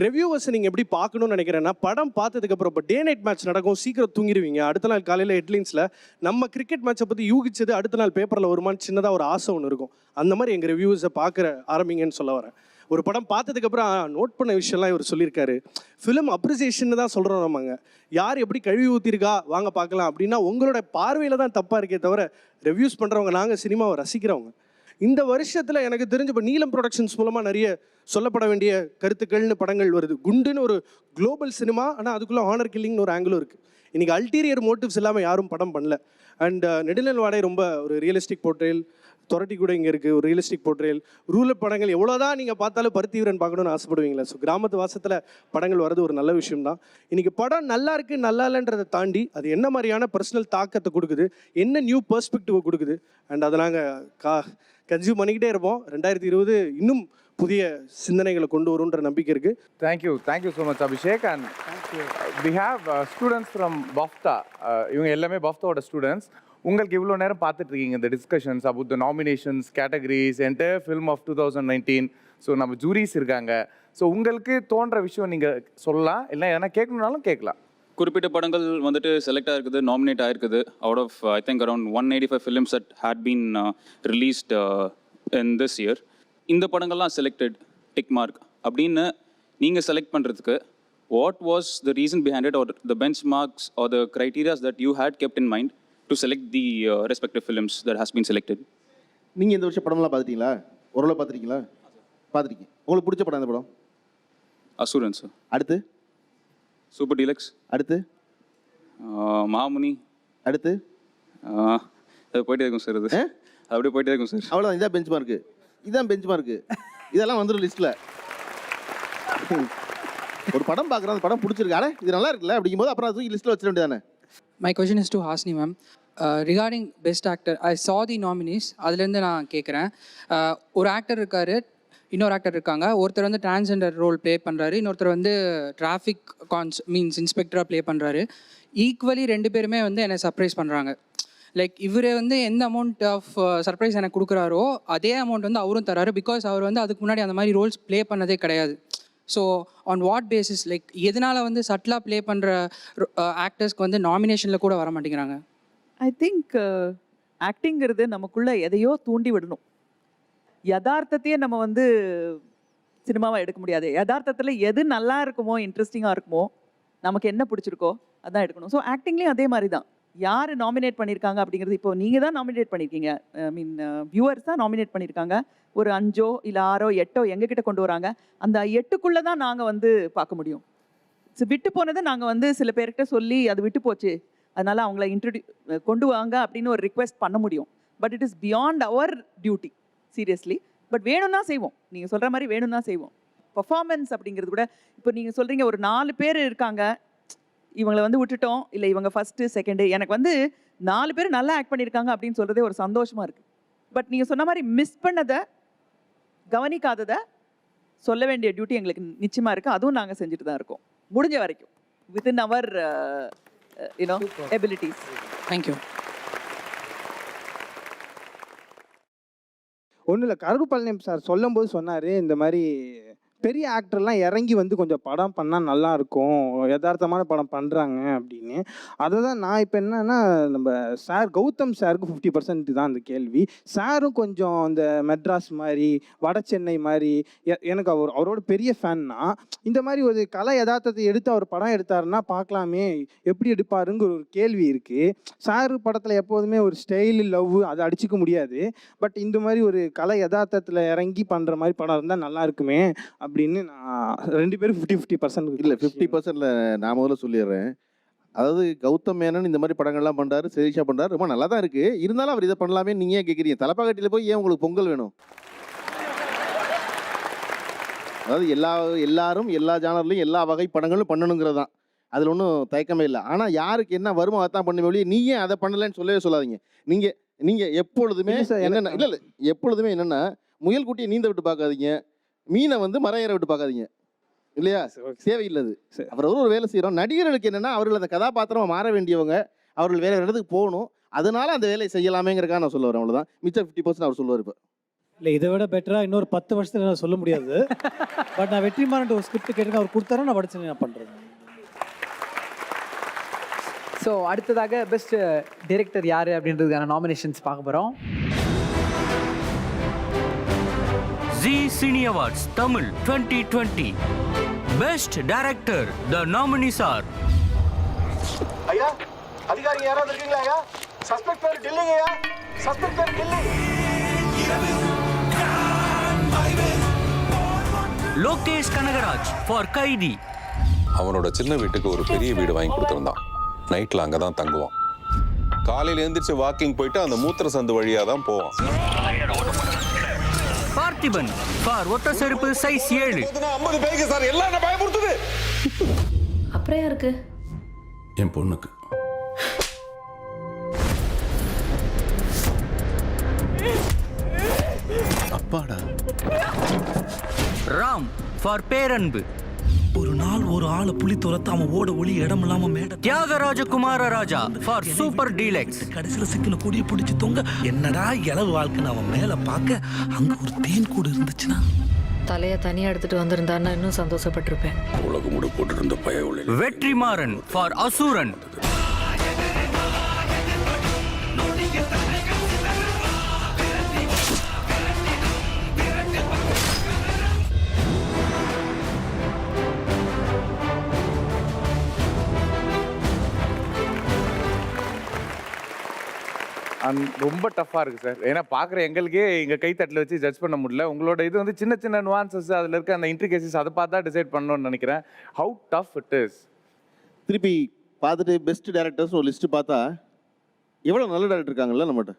Speaker 25: ரிவ்யூவர்ஸ் நீங்கள் எப்படி பார்க்கணும்னு நினைக்கிறேன்னா, படம் பார்த்ததுக்கப்புறம் இப்போ டே நைட் மேட்ச் நடக்கும், சீக்கிரம் தூங்கிடுவீங்க. அடுத்த நாள் காலையில் ஹெட்லைன்ஸில் நம்ம கிரிக்கெட் மேட்சை பற்றி யூகிச்சது அடுத்த நாள் பேப்பரில் வருமானு சின்னதாக ஒரு ஆசை ஒன்று இருக்கும். அந்த மாதிரி எங்கள் ரிவ்யூஸை பார்க்குற ஆரம்பிங்கன்னு சொல்ல வரேன். ஒரு படம் பார்த்ததுக்கப்புறம் நோட் பண்ண விஷயம்லாம் இவர் சொல்லியிருக்காரு. ஃபிலிம் அப்ரிசியேஷன் தான் சொல்கிறோம் நம்மங்க. யார் எப்படி கழுவி ஊற்றிருக்கா வாங்க பார்க்கலாம் அப்படின்னா உங்களோட பார்வையில் தான் தப்பாக இருக்கே தவிர ரிவ்யூஸ் பண்ணுறவங்க நாங்கள் சினிமாவை ரசிக்கிறவங்க. இந்த வருஷத்தில் எனக்கு தெரிஞ்ச இப்போ நீலம் ப்ரொடக்ஷன்ஸ் மூலமாக நிறைய சொல்லப்பட வேண்டிய கருத்துக்கள்னு படங்கள் வருது. குண்டுன்னு ஒரு குளோபல் சினிமா, ஆனால் அதுக்குள்ளே ஆனர் கில்லிங்னு ஒரு ஆங்கிளும் இருக்குது. இன்றைக்கி அல்டீரியர் மோட்டிவ்ஸ் இல்லாமல் யாரும் படம் பண்ணல. அண்ட் நெடுநல் வாடகை ரொம்ப ஒரு ரியலிஸ்டிக் போர்ட்ரேல், தொரட்டி கூட இங்கே இருக்குது ஒரு ரியலிஸ்டிக் போர்ட்ரேல். ரூரல் படங்கள் எவ்வளோதான் நீங்கள் பார்த்தாலும் பருத்திவீரன் பார்க்கணுன்னு ஆசைப்படுவீங்களா? ஸோ கிராமத்து வாசத்தில் படங்கள் வர்றது ஒரு நல்ல விஷயம் தான். இன்றைக்கி படம் நல்லா இருக்குது நல்லா இல்லைன்றதை தாண்டி அது என்ன மாதிரியான பர்சனல் தாக்கத்தை கொடுக்குது, என்ன நியூ பெர்ஸ்பெக்டிவை கொடுக்குது, அண்ட் அதை நாங்கள் கன்சியூம் பண்ணிக்கிட்டே இருப்போம். 2020 இன்னும் புதிய சிந்தனைகளை கொண்டு வரும்ன்ற நம்பிக்கை இருக்குது.
Speaker 1: Thank you so much Abhishek. And we have students from BOFTA. இவங்க எல்லாமே பாஃப்டாவோட ஸ்டூடெண்ட்ஸ். உங்களுக்கு இவ்வளோ நேரம் பார்த்துட்டு இருக்கீங்க இந்த discussions about the nominations, categories, entire film of 2019. So நம்ம ஜூரிஸ் இருக்காங்க. ஸோ உங்களுக்கு தோன்ற விஷயம் நீங்கள் சொல்லலாம், இல்லை எதனா கேட்கணுன்னாலும் கேட்கலாம்.
Speaker 6: குறிப்பிட்ட படங்கள் வந்துட்டு செலக்ட் ஆகிருக்குது, நாமினேட் ஆகிருக்குது. Out of I think around 185 films that had been released in this year. இந்த படங்கள்லாம் செலக்டட் டிக் மார்க் அப்படின்னு நீங்கள் செலக்ட் பண்ணுறதுக்கு what was the reason behind it, are the benchmarks are the criterias that you had kept in mind to select the respective films that has been selected?
Speaker 4: நீங்கள் இந்த வருஷம் படம்லாம் பார்த்துட்டீங்களா? ஓரளவு பார்த்துருக்கீங்களா? பார்த்துருக்கீங்க. உங்களுக்கு பிடிச்ச படம் அந்த படம்?
Speaker 6: அசுரன் சார்.
Speaker 4: அடுத்து
Speaker 6: சூப்பர் டீலக்ஸ்.
Speaker 4: அடுத்து
Speaker 6: மாமுனி.
Speaker 4: அடுத்து
Speaker 6: அது போயிட்டே இருக்கும் சார். அது அப்படியே போயிட்டே இருக்கும் சார்.
Speaker 4: அவ்வளோதான். இதான் பெஞ்ச் மார்க்கு. இதான் பெஞ்ச் மார்க்கு. இதெல்லாம் வந்துடும் லிஸ்ட்டில். ஒரு படம் பார்க்குறோம், அந்த படம் பிடிச்சிருக்காரு, இது நல்லா இருக்குல்ல அப்படிங்கும்போது அப்புறம் அது லிஸ்ட்டில் வச்சிட வேண்டியதானே?
Speaker 9: My question is to Hasni ma'am. Regarding best actor, I saw the nominees. அதுலேருந்து நான் கேட்குறேன், ஒரு ஆக்டர் இருக்கார், இன்னொரு ஆக்டர் இருக்காங்க. ஒருத்தர் வந்து டிரான்ஸ்ஜெண்டர் ரோல் ப்ளே பண்ணுறாரு, இன்னொருத்தர் வந்து டிராஃபிக் மீன்ஸ் இன்ஸ்பெக்டராக ப்ளே பண்ணுறாரு. ஈக்குவலி ரெண்டு பேருமே வந்து என்னை சர்ப்ரைஸ் பண்ணுறாங்க. லைக் இவர் வந்து எந்த அமௌண்ட் ஆஃப் சர்ப்ரைஸ் எனக்கு கொடுக்குறாரோ அதே அமௌண்ட் வந்து அவரும் தராரு. பிகாஸ் அவர் வந்து அதுக்கு முன்னாடி அந்த மாதிரி ரோல்ஸ் ப்ளே பண்ணதே கிடையாது. So on what basis, like எதனால் வந்து சட்டிலாக ப்ளே பண்ணுற ஆக்டர்ஸ்க்கு வந்து நாமினேஷனில் கூட வர மாட்டேங்கிறாங்க?
Speaker 3: ஐ திங்க் ஆக்டிங்கிறது நமக்குள்ளே எதையோ தூண்டி விடணும். யதார்த்தத்தையே நம்ம வந்து சினிமாவாக எடுக்க முடியாது. யதார்த்தத்தில் எது நல்லா இருக்குமோ, இன்ட்ரெஸ்டிங்காக இருக்குமோ, நமக்கு என்ன பிடிச்சிருக்கோ அதான் எடுக்கணும். ஸோ ஆக்டிங்லேயும் அதே மாதிரி தான். யார் நாமினேட் பண்ணியிருக்காங்க அப்படிங்கிறது, இப்போ நீங்கள் தான் நாமினேட் பண்ணியிருக்கீங்க, ஐ மீன் வியூவர்ஸ் தான் நாமினேட் பண்ணியிருக்காங்க. ஒரு 5 இல்லை 6 8 எங்ககிட்ட கொண்டு வராங்க. அந்த 8க்குள்ளே தான் நாங்கள் வந்து பார்க்க முடியும். ஸோ விட்டு போனதை நாங்கள் வந்து சில பேர்கிட்ட சொல்லி அது விட்டு போச்சு, அதனால் அவங்கள கொண்டு வாங்க அப்படின்னு ஒரு ரிக்வெஸ்ட் பண்ண முடியும். But it is beyond our duty, seriously. But வேணும்னா செய்வோம், நீங்கள் சொல்கிற மாதிரி வேணும்னா செய்வோம். பர்ஃபார்மன்ஸ் அப்படிங்கிறது கூட, இப்போ நீங்கள் சொல்கிறீங்க ஒரு 4 பேர் இருக்காங்க, இவங்களை வந்து விட்டுட்டோம், இல்லை இவங்க ஃபஸ்ட்டு செகண்டு. எனக்கு வந்து 4 பேர் நல்லா ஆக்ட் பண்ணியிருக்காங்க அப்படின்னு சொல்கிறதே ஒரு சந்தோஷமாக இருக்குது. பட் நீங்கள் சொன்ன மாதிரி மிஸ் பண்ணதை, கவனிக்காததை சொல்ல வேண்டிய டியூட்டி எங்களுக்கு நிச்சயமாக இருக்குது. அதுவும் நாங்கள் செஞ்சுட்டு தான் இருக்கோம், முடிஞ்ச வரைக்கும் வித்தின் அவர் எபிலிட்டிஸ்.
Speaker 9: தேங்க்யூ.
Speaker 11: ஒன்றும் இல்லை, கருப்பழனியம் சார் சொல்லும்போது சொன்னார், இந்த மாதிரி பெரிய ஆக்டர்லாம் இறங்கி வந்து கொஞ்சம் படம் பண்ணால் நல்லாயிருக்கும், யதார்த்தமான படம் பண்ணுறாங்க அப்படின்னு. அதை தான் நான் இப்போ என்னன்னா, நம்ம சார் கௌதம் சாருக்கு 50% தான் அந்த கேள்வி. சாரும் கொஞ்சம் இந்த மெட்ராஸ் மாதிரி, வட சென்னை மாதிரி, எனக்கு அவரோட பெரிய ஃபேன்னா, இந்த மாதிரி ஒரு கலை யதார்த்தத்தை எடுத்து அவர் படம் எடுத்தாருன்னா பார்க்கலாமே, எப்படி எடுப்பாருங்கிற ஒரு கேள்வி இருக்குது. சார் படத்தில் எப்போதுமே ஒரு ஸ்டைல், லவ் அதை அடிச்சுக்க முடியாது. பட் இந்த மாதிரி ஒரு கலை யதார்த்தத்தில் இறங்கி பண்ணுற மாதிரி படம் இருந்தால் நல்லா இருக்குமே அப்படின்னு நான் 2 பேரும் 50%
Speaker 4: இல்லை 50%ல நான் முதல்ல சொல்லிடுறேன். அதாவது கௌதம் மேனன் இந்த மாதிரி படங்கள்லாம் பண்ணுறாரு, சிரீஷா பண்ணுறாரு, ரொம்ப நல்லா தான் இருக்குது. இருந்தாலும் அவர் இதை பண்ணலாமே நீங்கள் ஏன் கேட்குறீங்க? தலப்பாக்கட்டியில் போய் ஏன் உங்களுக்கு பொங்கல் வேணும்? அதாவது எல்லாரும் எல்லா ஜானர்லையும் எல்லா வகை படங்களும் பண்ணணுங்கிறது தான், அதில் ஒன்றும் தயக்கமே இல்லை. ஆனால் யாருக்கு என்ன வருமோ அதான் பண்ண வெளியே நீ ஏன் அதை பண்ணலைன்னு சொல்லவே சொல்லாதீங்க. நீங்கள் எப்பொழுதுமே என்னென்ன இல்லை எப்பொழுதுமே என்னென்னா, முயல் குட்டியை நீந்த விட்டு பார்க்காதீங்க, மீனை வந்து மரம் ஏற விட்டு பார்க்காதீங்க, இல்லையா? தேவையில்லது. அப்புறம் ஒரு வேலை செய்கிறோம். நடிகர்களுக்கு என்னென்னா, அவர்கள் அந்த கதாபாத்திரமாக மாற வேண்டியவங்க, அவர்கள் வேற இடத்துக்கு போகணும், அதனால அந்த வேலையை செய்யலாமேங்கிறக்காக நான் சொல்ல வரேன், அவ்வளோதான். மிச்சம் 50% அவர் சொல்லுவார். இப்போ
Speaker 5: இல்லை, இதை விட பெட்டராக இன்னொரு 10 வருஷத்தில் நான் சொல்ல முடியாது. பட் நான் வெற்றிமாறன் ஒரு ஸ்கிரிப்ட் கேட்டு அவர் கொடுத்தாரா, நான் படிச்சு நான் பண்ணுறேன்.
Speaker 2: ஸோ அடுத்ததாக பெஸ்ட் டைரக்டர் யார் அப்படின்றதுக்கான நாமினேஷன்ஸ் பார்க்க போகிறோம்.
Speaker 17: Zee Cine Awards Tamil 2020 Best Director. The nominees are
Speaker 22: ஐயா, அதிகாரிங்க யாராவது இருக்கீங்களா? ஐயா, சஸ்பெக்ட் பேர் டில்லிங்க. ஐயா, சஸ்பெக்ட் பேர் Delhi.
Speaker 17: Lokesh Kanagaraj for Kaidi.
Speaker 20: அவனோட சின்ன வீட்டுக்கு ஒரு பெரிய வீடு வாங்கி கொடுத்துருந்தான். நைட்டில் அங்கே தான் தங்குவான். காலையில் எழுந்திரிச்சு வாக்கிங் போயிட்டு அந்த மூத்திர சந்து வழியாக தான் போவான்.
Speaker 17: பார்த்திபன் ஃபார் ஒத்த செருப்பு சைஸ் 7.
Speaker 22: 50 பேருக்கு சார், எல்லாம் என்ன பயமுறுத்துது.
Speaker 21: அப்புறம் யாருக்கு?
Speaker 19: என் பொண்ணுக்கு. அப்பாடா.
Speaker 17: ராம் ஃபார் பேரன்பு.
Speaker 18: ஒரு நாள் ஒரு ஆளை புலி துரத்து அவன் ஓட ஒளி இடம் இல்லாம மேட.
Speaker 17: தியாகராஜ குமார ராஜா ஃபார் சூப்பர் டீலக்ஸ்.
Speaker 18: கடைசியில் சிக்கன கொடியை பிடிச்சி தொங்க, என்னடா இளவு வாழ்க்கைன்னு அவன் மேல பார்க்க, அங்க ஒரு தேன் கூடு இருந்துச்சுன்னா
Speaker 21: தலையை தனியாக எடுத்துட்டு வந்திருந்தாருன்னா இன்னும் சந்தோஷப்பட்டிருப்பேன்.
Speaker 19: உலக முடி போட்டு இருந்த பய
Speaker 17: வெற்றிமாறன் ஃபார் அசுரன்.
Speaker 1: ரொம்ப டஃப்பாக இருக்குது சார். ஏன்னா பார்க்குற எங்களுக்கே எங்கள் கைத்தட்டில் வச்சு ஜட்ஜ் பண்ண முடியல. உங்களோட இது வந்து சின்ன சின்ன நுவான்சஸ், அதில் இருக்க அந்த இன்ட்ரிகேசிஸ் அதை பார்த்தா டிசைட் பண்ணணும்னு நினைக்கிறேன். How tough it is.
Speaker 4: திருப்பி பார்த்துட்டு பெஸ்ட் டேரக்டர்ஸ் ஒரு லிஸ்ட்டு பார்த்தா எவ்வளோ நல்ல டேரக்டர் இருக்காங்கல்ல நம்மகிட்ட.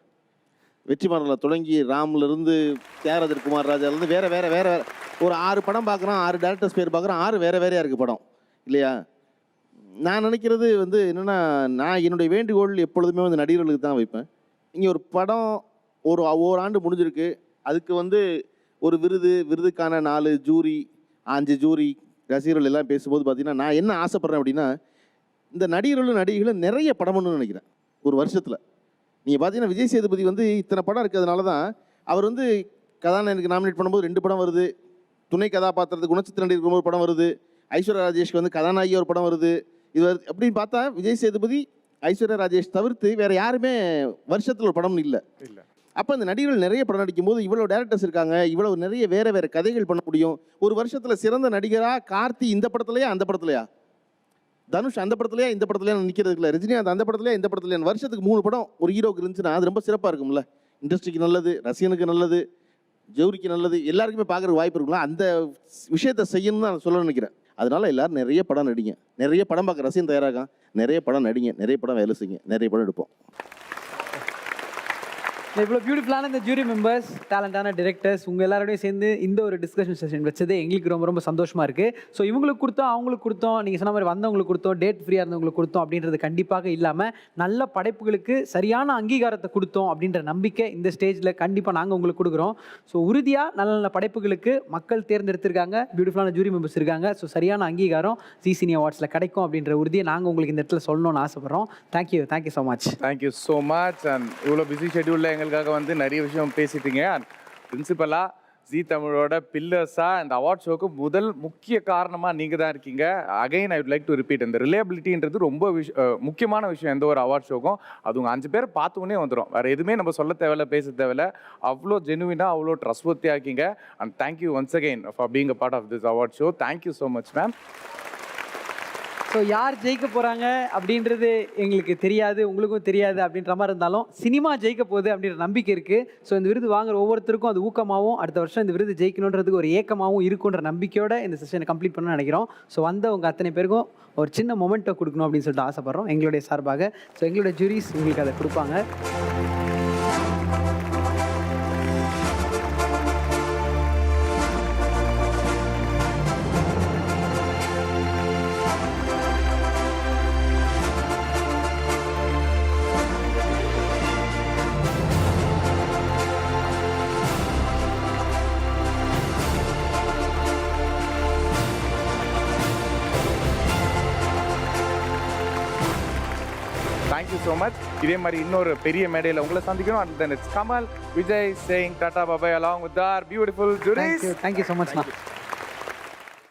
Speaker 4: வெற்றிமாறனில் தொடங்கி ராம்லேருந்து தியாகராஜர் குமார் ராஜாலேருந்து வேறு வேறு வேறு ஒரு 6 படம் பார்க்குறோம், 6 டேரக்டர்ஸ் பேர் பார்க்குறோம், 6 வேறு வேறையாக இருக்குது படம் இல்லையா. நான் நினைக்கிறது வந்து என்னென்னா, நான் என்னுடைய வேண்டுகோள் எப்பொழுதுமே வந்து நடிகர்களுக்கு தான் வைப்பேன். இங்கே ஒரு படம் ஒரு ஆண்டு முடிஞ்சிருக்கு, அதுக்கு வந்து ஒரு விருதுக்கான 4 ஜூரி 5 ஜூரி ரசிகர்கள் எல்லாம் பேசும்போது பார்த்தீங்கன்னா, நான் என்ன ஆசைப்பட்றேன் அப்படின்னா, இந்த நடிகர்களும் நிறைய படம் பண்ணணும்னு நினைக்கிறேன் ஒரு வருஷத்தில். நீங்கள் பார்த்தீங்கன்னா விஜய் சேதுபதி வந்து இத்தனை படம் இருக்கிறதுனால தான் அவர் வந்து கதாநாயகனுக்கு நாமினேட் பண்ணும்போது 2 படம் வருது, துணை கதாபாத்திரத்துக்கு குணச்சித்திர நடிகருக்கு ஒரு படம் வருது, ஐஸ்வர்யா ராஜேஷ்க்கு வந்து கதாநாயகி ஒரு படம் வருது. இது அப்படின்னு பார்த்தா விஜய் சேதுபதி ஐஸ்வர்யா ராஜேஷ் தவிர்த்து வேறு யாருமே வருஷத்தில் ஒரு படம் இல்லை. அப்போ இந்த நடிகர்கள் நிறைய படம் நடிக்கும்போது இவ்வளோ டேரக்டர்ஸ் இருக்காங்க, இவ்வளோ நிறைய வேறு கதைகள் பண்ண முடியும். ஒரு வருஷத்தில் சிறந்த நடிகராக கார்த்தி இந்த படத்துலையா அந்த படத்துலையா, தனுஷ் அந்த படத்துலையா இந்த படத்துலையா நிற்கிறது இல்லை, ரஜினிகாந்த் அந்த படத்துலையா இந்த படத்துலையா, வருஷத்துக்கு 3 படம் ஒரு ஹீரோக்கு இருந்துச்சுன்னா அது ரொம்ப சிறப்பாக இருக்கும்ல. இண்டஸ்ட்ரிக்கு நல்லது, ரசிகனுக்கு நல்லது, ஜவுரிக்கு நல்லது, எல்லாருக்குமே பார்க்குறதுக்கு வாய்ப்பு இருக்கும்ல. அந்த விஷயத்தை செய்யணும்னு நான் சொல்ல நினைக்கிறேன். அதனால எல்லாரும் நிறைய படம் நடிங்க, நிறைய படம் பார்க்க ரசிகன் தயாராக, நிறைய படம் நடிங்க, நிறைய படம் வேலை செய்யுங்க, நிறைய படம் எடுப்போம்.
Speaker 2: இவ்வளோ பியூட்டிஃபுல்லான இந்த ஜூரி மெம்பர்ஸ், டேலண்டான டிரெக்டர்ஸ், உங்கள் எல்லாரோடையும் சேர்ந்து இந்த ஒரு டிஸ்கஷன் செஷன் வச்சது எங்களுக்கு ரொம்ப ரொம்ப சந்தோஷமாக இருக்குது. ஸோ இவங்களுக்கு கொடுத்தோம், அவங்களுக்கு கொடுத்தோம், நீங்கள் சொன்ன மாதிரி வந்தவங்களுக்கு கொடுத்தோம், டேட் ஃப்ரீயாக இருந்தவங்களுக்கு கொடுத்தோம் அப்படின்றது கண்டிப்பாக இல்லாமல் நல்ல படைப்புகளுக்கு சரியான அங்கீகாரத்தை கொடுத்தோம் அப்படின்ற நம்பிக்கை இந்த ஸ்டேஜில் கண்டிப்பாக நாங்கள் உங்களுக்கு கொடுக்குறோம். ஸோ உறுதியாக நல்ல நல்ல படைப்புகளுக்கு மக்கள் தேர்ந்தெடுத்திருக்காங்க, பியூட்டிஃபுல்லான ஜூரி மெம்பர்ஸ் இருக்காங்க. ஸோ சரியான அங்கீகாரம் ஜீ சினி அவார்ட்ஸில் கிடைக்கும் அப்படின்ற உறுதியை நாங்கள் உங்களுக்கு இந்த இடத்துல சொல்லணும்னு ஆசைப்பட்றோம். Thank you so much.
Speaker 1: Thank you so much. And இவ்வளோ பிஸி ஷெட்யூலில் எங்களுக்காக வந்து நிறைய விஷயம் பேசிட்டீங்க. பிரின்சிபலாக ஜீ தமிழோட பில்லர்ஸாக இந்த அவார்ட் ஷோக்கு முதல் முக்கிய காரணமாக நீங்கள் தான் இருக்கீங்க. Again I would like to repeat, இந்த ரிலேபிலிட்டின்றது ரொம்ப முக்கியமான விஷயம் எந்த ஒரு அவார்ட் ஷோக்கும். அது உங்கள் 5 பேர் பார்த்தோன்னே வந்துடும், வேறு எதுவுமே நம்ம சொல்ல தேவையில்ல, பேச தேவையில்ல. அவ்வளோ ஜெனுவினாக அவ்வளோ ட்ரஸ்ட்வர்த்தியாக இருக்கீங்க. And thank you once again for being a part of this award show. Thank you so much ma'am.
Speaker 2: So யார் ஜெயிக்க போகிறாங்க அப்படின்றது எங்களுக்கு தெரியாது, உங்களுக்கும் தெரியாது அப்படின்ற மாதிரி இருந்தாலும் சினிமா ஜெயிக்க போகுது அப்படின்ற நம்பிக்கை இருக்குது. ஸோ இந்த விருது வாங்குற ஒவ்வொருத்தருக்கும் அது ஊக்கமாகவும், அடுத்த வருஷம் இந்த விருது ஜெயிக்கணுன்றதுக்கு ஒரு ஏக்கமாகவும் இருக்குன்ற நம்பிக்கையோட இந்த செஷனை கம்ப்ளீட் பண்ணணும்னு நினைக்கிறோம். ஸோ வந்தவங்க அத்தனை பேருக்கும் ஒரு சின்ன மொமெண்ட்டை கொடுக்கணும் அப்படின்னு சொல்லிட்டு ஆசைப்பட்றோம் எங்களுடைய சார்பாக. ஸோ எங்களுடைய ஜூரிஸ் உங்களுக்கு அதை கொடுப்பாங்க.
Speaker 1: Thank you so much. இதே மாதிரி இன்னொரு பெரிய மேடையில் உங்களை சந்திக்கணும். And then it's Kamal Vijay saying tata bye bye along with our beautiful juries.
Speaker 2: Thank you so much.